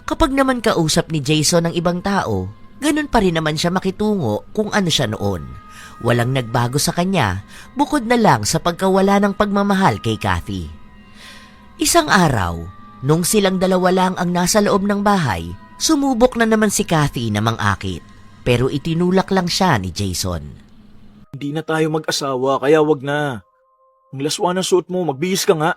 S1: Kapag naman kausap ni Jason ang ibang tao, ganun pa rin naman siya makitungo kung ano siya noon. Walang nagbago sa kanya, bukod na lang sa pagkawala ng pagmamahal kay Kathy. Isang araw, nung silang dalawa lang ang nasa loob ng bahay, sumubok na naman si Kathy na mang-akit. Pero itinulak lang siya ni Jason.
S3: Hindi na tayo mag-asawa, kaya wag na. Ang laswa ng suot mo, magbihis ka nga.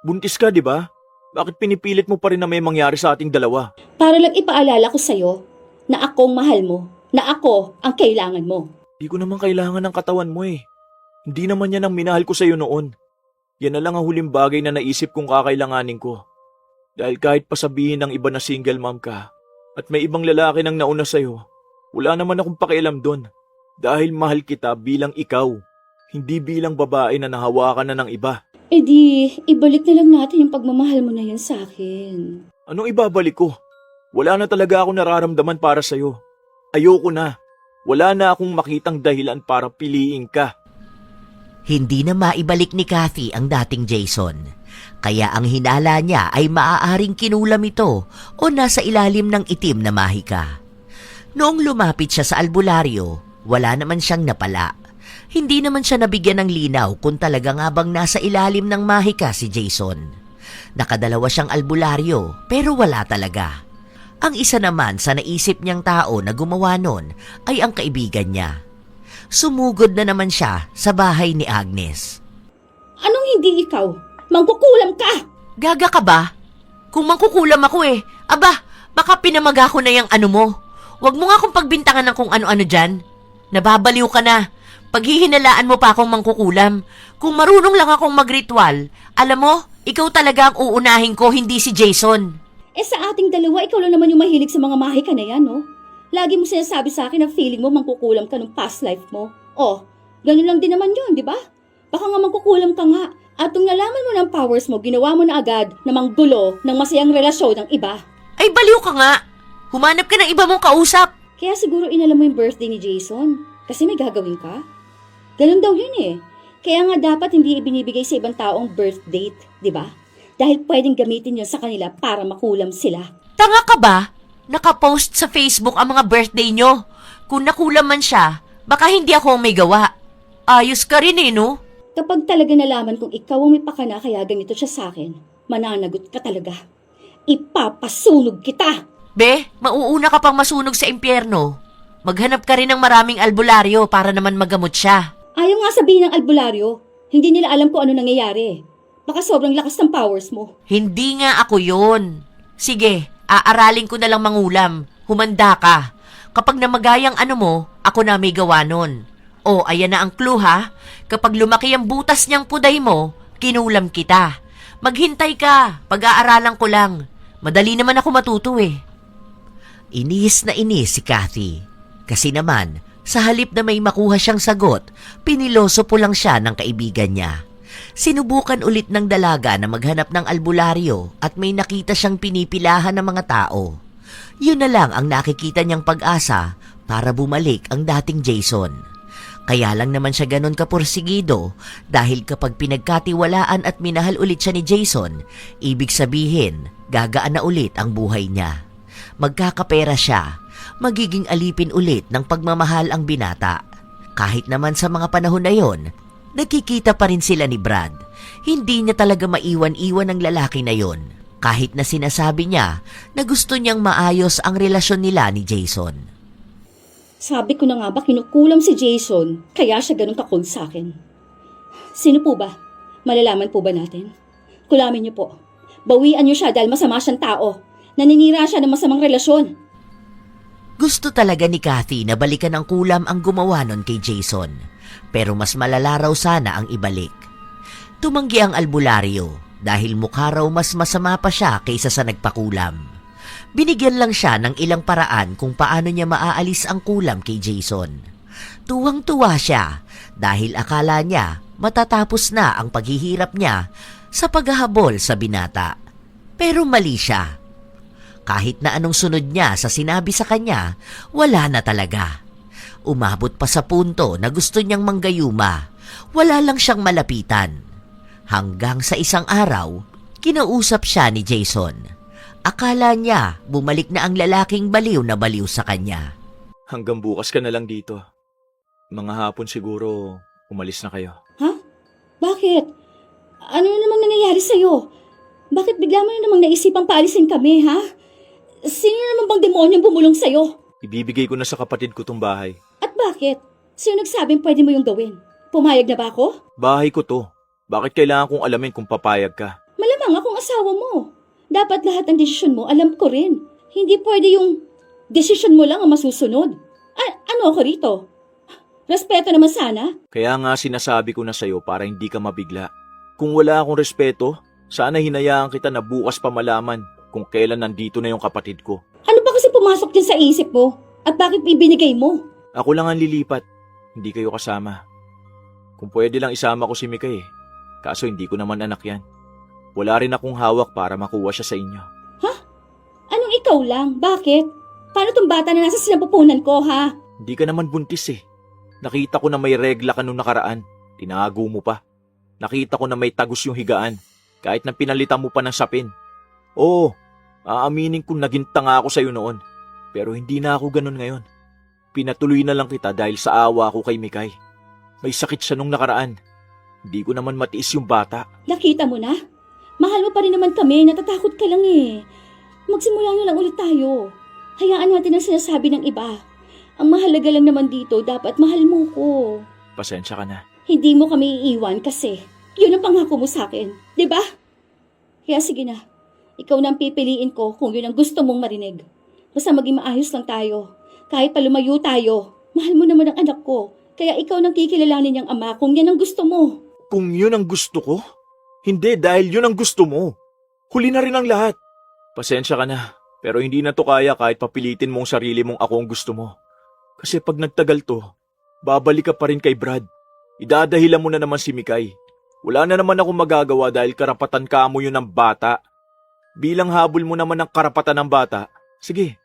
S3: Buntis ka, di ba? Bakit pinipilit mo pa rin na may mangyari sa ating dalawa?
S2: Para lang ipaalala ko sa'yo na akong mahal mo, na ako ang kailangan mo.
S3: Di ko naman kailangan ng katawan mo eh. Hindi naman yan ang minahal ko sa'yo noon. Yan na lang ang huling bagay na naisip kong kakailanganin ko. Dahil kahit pasabihin ng iba na single mom ka, at may ibang lalaki nang nauna sa'yo, wala naman akong pakialam doon. Dahil mahal kita bilang ikaw, hindi bilang babae na nahawakan na ng iba.
S2: E di, ibalik na lang natin yung pagmamahal mo na yan sa akin.
S3: Anong ibabalik ko? Wala na talaga ako nararamdaman para sa'yo. Ayoko na. Wala na akong makitang dahilan para piliin ka.
S1: Hindi na maibalik ni Kathy ang dating Jason. Kaya ang hinala niya ay maaaring kinulam ito o nasa ilalim ng itim na mahika. Noong lumapit siya sa albularyo, wala naman siyang napala. Hindi naman siya nabigyan ng linaw kung talaga nga bang nasa ilalim ng mahika si Jason. Nakadalawa siyang albularyo pero wala talaga. Ang isa naman sa naisip niyang tao na gumawa nun ay ang kaibigan niya. Sumugod na naman siya sa bahay ni Agnes.
S2: Anong hindi ikaw? Mangkukulam ka!
S4: Gaga ka ba? Kung mangkukulam ako eh. Aba, baka pinamaga ko na yung ano mo. Huwag mo nga akong pagbintangan ng kung ano-ano dyan. Nababaliw ka na. Paghihinalaan mo pa akong mangkukulam. Kung marunong lang akong magritual, alam mo, ikaw talaga ang uunahin ko, hindi si Jason.
S2: Eh sa ating dalawa, ikaw lang naman yung mahilig sa mga mahika na yan, no? Lagi mo sinasabi sa akin na feeling mo mangkukulam ka nung past life mo. Oh, ganun lang din naman yun, di ba? Baka nga mangkukulam ka nga. At nung nalaman mo ng powers mo, ginawa mo na agad na manggulo ng masayang relasyon ng iba.
S4: Ay, baliw ka nga. Humanap ka ng iba mong kausap.
S2: Kaya siguro inalam mo yung birthday ni Jason. Kasi may gagawin ka. Ganun daw yun eh. Kaya nga dapat hindi ibinibigay sa ibang taong birth date, di ba? Dahil pwedeng gamitin yun sa kanila para makulam sila.
S4: Tanga ka ba? Nakapost sa Facebook ang mga birthday nyo. Kung nakulam man siya, baka hindi ako ang may gawa. Ayos ka rin eh, no?
S2: Kapag talaga nalaman kong ikaw ang may pakana kaya ganito siya sa akin, mananagot ka talaga. Ipapasunog kita!
S4: Be, mauuna ka pang masunog sa impyerno. Maghanap ka rin ng maraming albularyo para naman magamot siya.
S2: Ayaw nga sabihin ng albularyo. Hindi nila alam kung ano nangyayari. Baka sobrang lakas ng powers mo.
S4: Hindi nga ako yun. Sige, aaralin ko na lang mangulam. Humanda ka. Kapag namagayang ano mo, ako na may gawa nun. O, ayan na ang clue ha. Kapag lumaki ang butas niyang puday mo, kinulam kita. Maghintay ka, pag-aaralan ko lang. Madali naman ako matuto eh.
S1: Inis na inis si Kathy. Kasi naman, sa halip na may makuha siyang sagot, piniloso po lang siya ng kaibigan niya. Sinubukan ulit ng dalaga na maghanap ng albularyo at may nakita siyang pinipilahan ng mga tao. Yun na lang ang nakikita niyang pag-asa para bumalik ang dating Jason. Kaya lang naman siya ganon kapursigido dahil kapag pinagkatiwalaan at minahal ulit siya ni Jason, ibig sabihin, gagaan na ulit ang buhay niya. Magkakapera siya, magiging alipin ulit ng pagmamahal ang binata. Kahit naman sa mga panahon na yon, nagkikita pa rin sila ni Brad. Hindi niya talaga maiwan-iwan ang lalaki na yon. kahit na sinasabi niya na gusto niyang maayos ang relasyon nila ni Jason.
S2: Sabi ko na nga ba kinukulam si Jason, kaya siya ganun ka-cold sa akin. Sino po ba? Malalaman po ba natin? Kulamin niyo po. Bawian niyo siya dahil masama siyang tao. Naninira siya ng masamang relasyon.
S1: Gusto talaga ni Kathy na balikan ng kulam ang gumawa nun kay Jason, pero mas malala raw sana ang ibalik. Tumanggi ang albularyo dahil mukha raw mas masama pa siya kaysa sa nagpakulam. Binigyan lang siya ng ilang paraan kung paano niya maaalis ang kulam kay Jason. Tuwang-tuwa siya dahil akala niya matatapos na ang paghihirap niya sa paghahabol sa binata. Pero mali siya. Kahit na anong sunod niya sa sinabi sa kanya, wala na talaga. Umabot pa sa punto na gusto niyang manggayuma. Wala lang siyang malapitan. Hanggang sa isang araw, kinausap siya ni Jason. Akala niya bumalik na ang lalaking baliw na baliw sa kanya.
S3: Hanggang bukas ka na lang dito. Mga hapon siguro, umalis na kayo.
S2: Ha? Bakit? Ano na namang nangyayari sa'yo? Bakit bigla mo na namang naisipang paalisin kami, ha? Sino naman bang demonyong bumulong sa'yo?
S3: Ibibigay ko na sa kapatid ko tong bahay.
S2: At bakit? Sino nagsabing pwede mo yung gawin? Pumayag na ba ako?
S3: Bahay ko to. Bakit kailangan kong alamin kung papayag ka?
S2: Malamang akong asawa mo. Dapat lahat ng desisyon mo alam ko rin. Hindi pwede yung desisyon mo lang ang masusunod. Ano ako rito? Respeto naman sana.
S3: Kaya nga sinasabi ko na sa'yo para hindi ka mabigla. Kung wala akong respeto, sana hinayaan kita na bukas pa malaman kung kailan nandito na yung kapatid ko.
S2: Ano ba kasi pumasok din sa isip mo? At bakit ibinigay mo?
S3: Ako lang ang lilipat. Hindi kayo kasama. Kung pwede lang isama ko si Mikay eh. Kaso hindi ko naman anak yan. Wala rin akong hawak para makuha siya sa inyo.
S2: Ha? Anong ikaw lang? Bakit? Paano tong bata na nasa sinapupunan ko, ha?
S3: Hindi ka naman buntis eh. Nakita ko na may regla ka nung nakaraan. Tinago mo pa. Nakita ko na may tagos yung higaan. Kahit na pinalitan mo pa ng sapin. Oo, aaminin kong naging tanga ako sa'yo noon. Pero hindi na ako ganun ngayon. Pinatuloy na lang kita dahil sa awa ko kay Mikay. May sakit siya nung nakaraan. Hindi ko naman matiis yung bata.
S2: Nakita mo na? Mahal mo pa rin naman kami, natatakot ka lang eh. Magsimula na lang ulit tayo. Hayaan natin ang sinasabi ng iba. Ang mahalaga lang naman dito, dapat mahal mo ko.
S3: Pasensya ka na.
S2: Hindi mo kami iiwan kasi yun ang pangako mo sa akin, di ba? Kaya sige na, ikaw na ang pipiliin ko kung yun ang gusto mong marinig. Basta maging maayos lang tayo. Kahit pa lumayo tayo, mahal mo naman ang anak ko. Kaya ikaw nang kikilalanin niyang ama kung yan ang gusto mo.
S3: Kung yun ang gusto ko? Hindi, dahil yun ang gusto mo. Huli na rin ang lahat. Pasensya ka na, pero hindi na to kaya kahit papilitin mong sarili mong ako ang gusto mo. Kasi pag nagtagal to, babalik ka pa rin kay Brad. Idadahilan mo na naman si Mikay. Wala na naman akong magagawa dahil karapatan ka mo yun ng bata. Bilang habol mo naman ng karapatan ng bata, sige,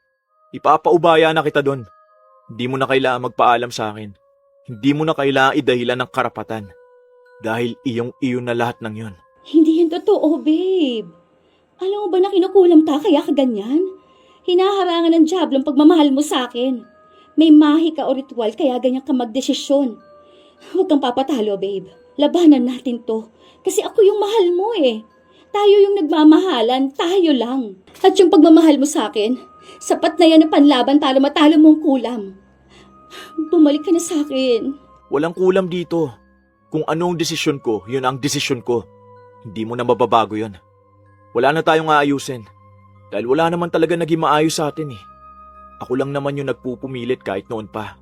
S3: ipapaubaya na kita doon. Hindi mo na kailangan magpaalam sa akin. Hindi mo na kailangan idahilan ng karapatan. Dahil iyong-iyo na lahat ng yun.
S2: Hindi yan totoo, babe. Alam mo ba na kinukulam ka kaya ka ganyan? Hinaharangan ng diablo ang pagmamahal mo sa akin. May mahi ka o ritual kaya ganyan ka magdesisyon. Huwag kang papatalo, babe. Labanan natin to. Kasi ako yung mahal mo eh. Tayo yung nagmamahalan, tayo lang. At yung pagmamahal mo sa akin, sapat na yan na panlaban para matalo mong kulam. Bumalik ka na sa akin.
S3: Walang kulam dito. Kung ano ang desisyon ko, yun ang desisyon ko. Hindi mo na mababago yun. Wala na tayong aayusin. Dahil wala naman talaga naging maayos sa atin eh. Ako lang naman yung nagpupumilit kahit noon pa.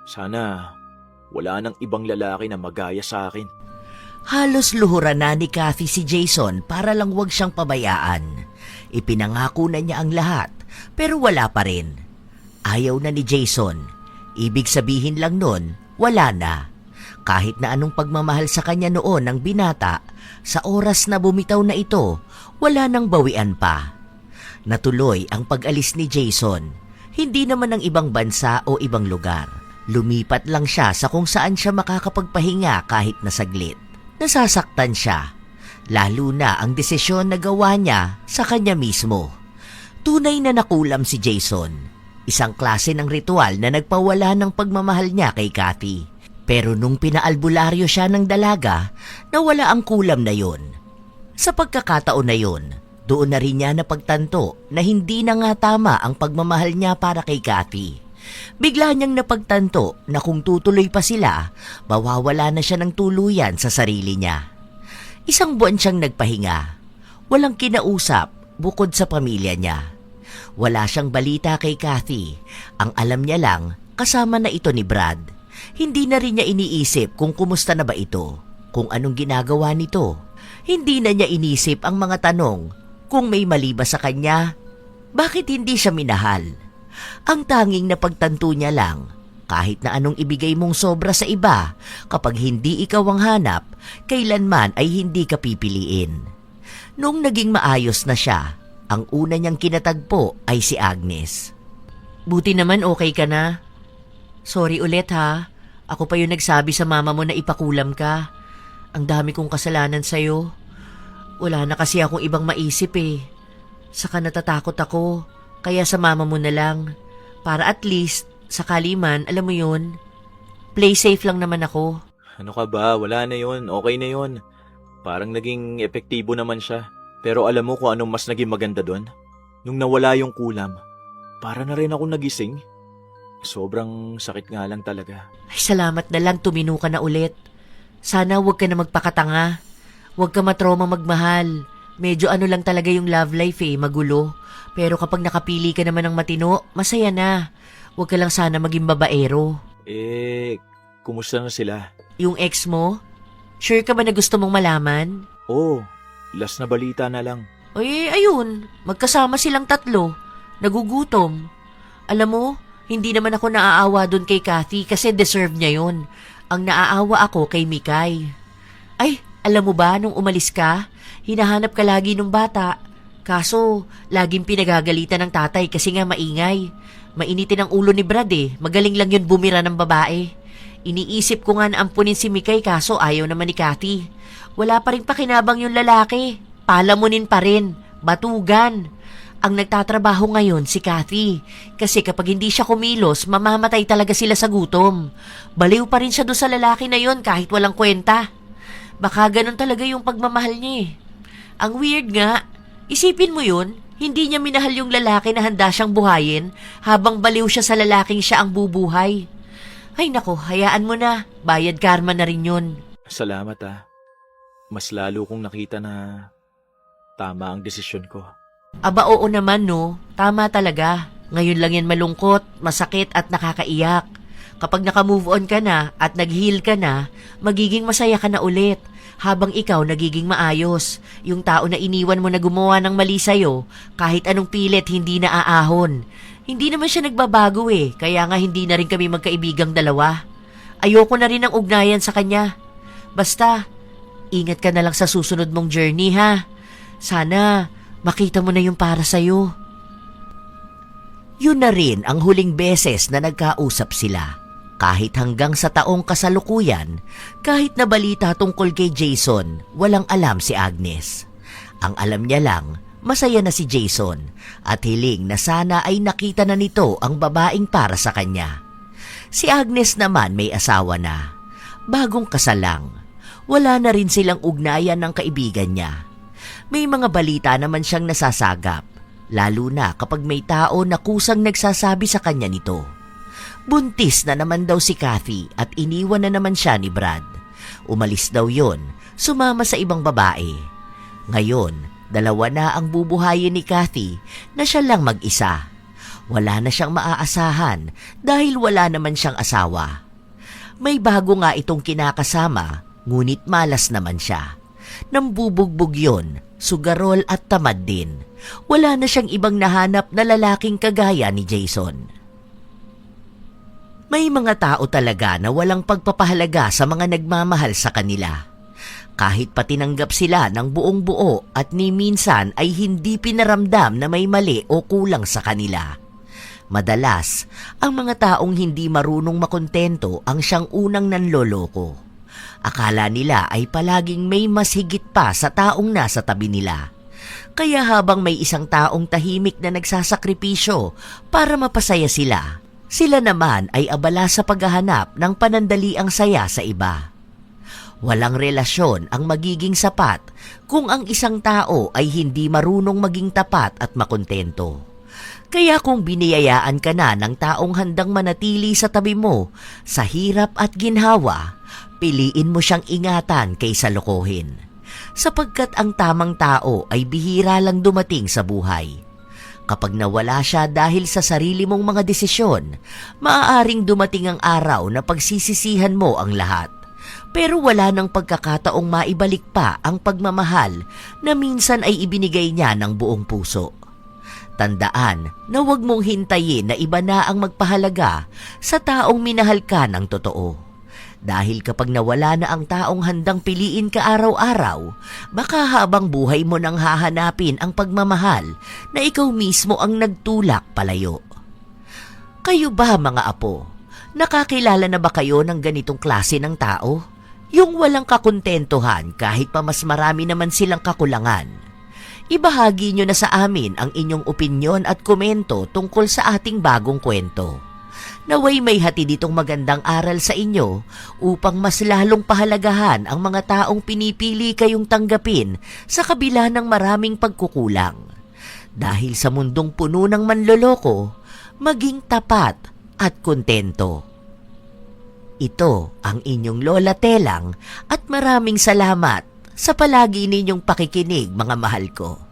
S3: Sana wala nang ibang lalaki na magaya sa akin.
S1: Halos luhuran na ni Kathy si Jason para lang wag siyang pabayaan. Ipinangako na niya ang lahat, pero wala pa rin. Ayaw na ni Jason. Ibig sabihin lang nun, wala na. Kahit na anong pagmamahal sa kanya noon ng binata, sa oras na bumitaw na ito, wala nang bawian pa. Natuloy ang pag-alis ni Jason. Hindi naman ng ibang bansa o ibang lugar. Lumipat lang siya sa kung saan siya makakapagpahinga kahit na saglit. Nasasaktan siya. Lalo na ang desisyon na gawa niya sa kanya mismo. Tunay na nakulam si Jason. Isang klase ng ritual na nagpawala ng pagmamahal niya kay Kathy. Pero nung pinaalbularyo siya ng dalaga, nawala ang kulam na yun. Sa pagkakataon na yun, Doon na rin niya napagtanto na hindi na nga tama ang pagmamahal niya para kay Kathy. Bigla niyang napagtanto na kung tutuloy pa sila, mawawala na siya ng tuluyan sa sarili niya. Isang buwan siyang nagpahinga. Walang kinausap bukod sa pamilya niya. Wala siyang balita kay Kathy. Ang alam niya lang, kasama na ito ni Brad. Hindi na rin niya iniisip kung kumusta na ba ito, kung anong ginagawa nito. Hindi na niya inisip ang mga tanong kung may mali ba sa kanya, bakit hindi siya minahal. Ang tanging napagtanto niya lang, kahit na anong ibigay mong sobra sa iba, kapag hindi ikaw ang hanap, kailanman ay hindi ka pipiliin. Nung naging maayos na siya, ang una niyang kinatagpo ay si Agnes.
S4: Buti naman okay ka na. Sorry ulit ha. Ako pa yung nagsabi sa mama mo na ipakulam ka. Ang dami kong kasalanan sa'yo. Wala na kasi akong ibang maisip eh. Saka natatakot ako. Kaya sa mama mo na lang. Para at least, sakali man, alam mo yun, play safe lang naman ako.
S3: Ano ka ba? Wala na yun. Okay na yun. Parang naging epektibo naman siya. Pero alam mo kung anong mas naging maganda doon? Nung nawala yung kulam, para na rin ako nagising. Sobrang sakit nga lang talaga.
S4: Ay, salamat na lang tumino ka na ulit. Sana huwag ka na magpakatanga. Huwag ka matroma magmahal. Medyo ano lang talaga yung love life eh, magulo. Pero kapag nakapili ka naman ng matino, masaya na. Huwag ka lang sana maging babaero.
S3: Kumusta na sila?
S4: Yung ex mo? Sure ka ba na gusto mong malaman?
S3: Oo, last na balita na lang.
S4: Ay, ayun. Magkasama silang tatlo. Nagugutom. Alam mo, hindi naman ako naaawa dun kay Kathy kasi deserve niya yun. Ang naaawa ako kay Mikay. Ay, alam mo ba, nung umalis ka, hinahanap ka lagi nung bata. Kaso, laging pinagagalitan ng tatay kasi nga maingay. Mainitin ang ulo ni Brad eh. Magaling lang yun bumira ng babae. Iniisip ko nga na ampunin si Mikay kaso ayaw naman ni Kathy. Wala pa rin pakinabang yung lalaki. Palamunin pa rin. Batugan. Ang nagtatrabaho ngayon si Kathy. Kasi kapag hindi siya kumilos, mamamatay talaga sila sa gutom. Baliw pa rin siya doon sa lalaki na yon kahit walang kwenta. Baka ganun talaga yung pagmamahal niya eh. Ang weird nga. Isipin mo yun, hindi niya minahal yung lalaki na handa siyang buhayin habang baliw siya sa lalaking siya ang bubuhay. Ay nako, hayaan mo na. Bayad karma na rin yun.
S3: Salamat ah. Mas lalo kong nakita na tama ang desisyon ko.
S4: Aba oo naman no, tama talaga. Ngayon lang yan malungkot, masakit at nakakaiyak. Kapag naka-move on ka na at nag-heal ka na, magiging masaya ka na ulit. Habang ikaw nagiging maayos, yung tao na iniwan mo na gumawa ng mali sa'yo, kahit anong pilit hindi na aahon. Hindi naman siya nagbabago eh, kaya nga hindi na rin kami magkaibigang dalawa. Ayoko na rin ng ugnayan sa kanya. Basta, ingat ka na lang sa susunod mong journey ha. Sana, makita mo na yung para sa'yo.
S1: Yun na rin ang huling beses na nagkausap sila. Kahit hanggang sa taong kasalukuyan, kahit na balita tungkol kay Jason, walang alam si Agnes. Ang alam niya lang, masaya na si Jason at hiling na sana ay nakita na nito ang babaeng para sa kanya. Si Agnes naman may asawa na. Bagong kasal lang. Wala na rin silang ugnayan ng kaibigan niya. May mga balita naman siyang nasasagap, lalo na kapag may tao na kusang nagsasabi sa kanya nito. Buntis na naman daw si Kathy at iniwan na naman siya ni Brad. Umalis daw yon, sumama sa ibang babae. Ngayon, dalawa na ang bubuhayin ni Kathy na siya lang mag-isa. Wala na siyang maaasahan dahil wala naman siyang asawa. May bago nga itong kinakasama, ngunit malas naman siya. Nambubugbog yon, sugarol at tamad din. Wala na siyang ibang nahanap na lalaking kagaya ni Jason. May mga tao talaga na walang pagpapahalaga sa mga nagmamahal sa kanila. Kahit pa tinanggap sila ng buong buo at ni minsan ay hindi pinaramdam na may mali o kulang sa kanila. Madalas, ang mga taong hindi marunong makontento ang siyang unang nanloloko. Akala nila ay palaging may mas higit pa sa taong nasa tabi nila. Kaya habang may isang taong tahimik na nagsasakripisyo para mapasaya sila, sila naman ay abala sa paghahanap ng panandaliang saya sa iba. Walang relasyon ang magiging sapat kung ang isang tao ay hindi marunong maging tapat at makontento. Kaya kung biniyayaan ka na ng taong handang manatili sa tabi mo sa hirap at ginhawa, piliin mo siyang ingatan kaysa lokohin. Sapagkat ang tamang tao ay bihira lang dumating sa buhay. Kapag nawala siya dahil sa sarili mong mga desisyon, maaaring dumating ang araw na pagsisisihan mo ang lahat. Pero wala nang pagkakataong maibalik pa ang pagmamahal na minsan ay ibinigay niya ng buong puso. Tandaan na huwag mong hintayin na iba na ang magpahalaga sa taong minahal ka ng totoo. Dahil kapag nawala na ang taong handang piliin ka araw-araw, baka habang buhay mo nang hahanapin ang pagmamahal na ikaw mismo ang nagtulak palayo. Kayo ba mga apo? Nakakilala na ba kayo ng ganitong klase ng tao? Yung walang kakontentuhan kahit pa mas marami naman silang kakulangan. Ibahagi nyo na sa amin ang inyong opinyon at komento tungkol sa ating bagong kwento. Naway may hatid itong magandang aral sa inyo upang mas lalong pahalagahan ang mga taong pinipili kayong tanggapin sa kabila ng maraming pagkukulang. Dahil sa mundong puno ng manloloko, maging tapat at kontento. Ito ang inyong Lola Telang at maraming salamat sa palagi ninyong pakikinig mga mahal ko.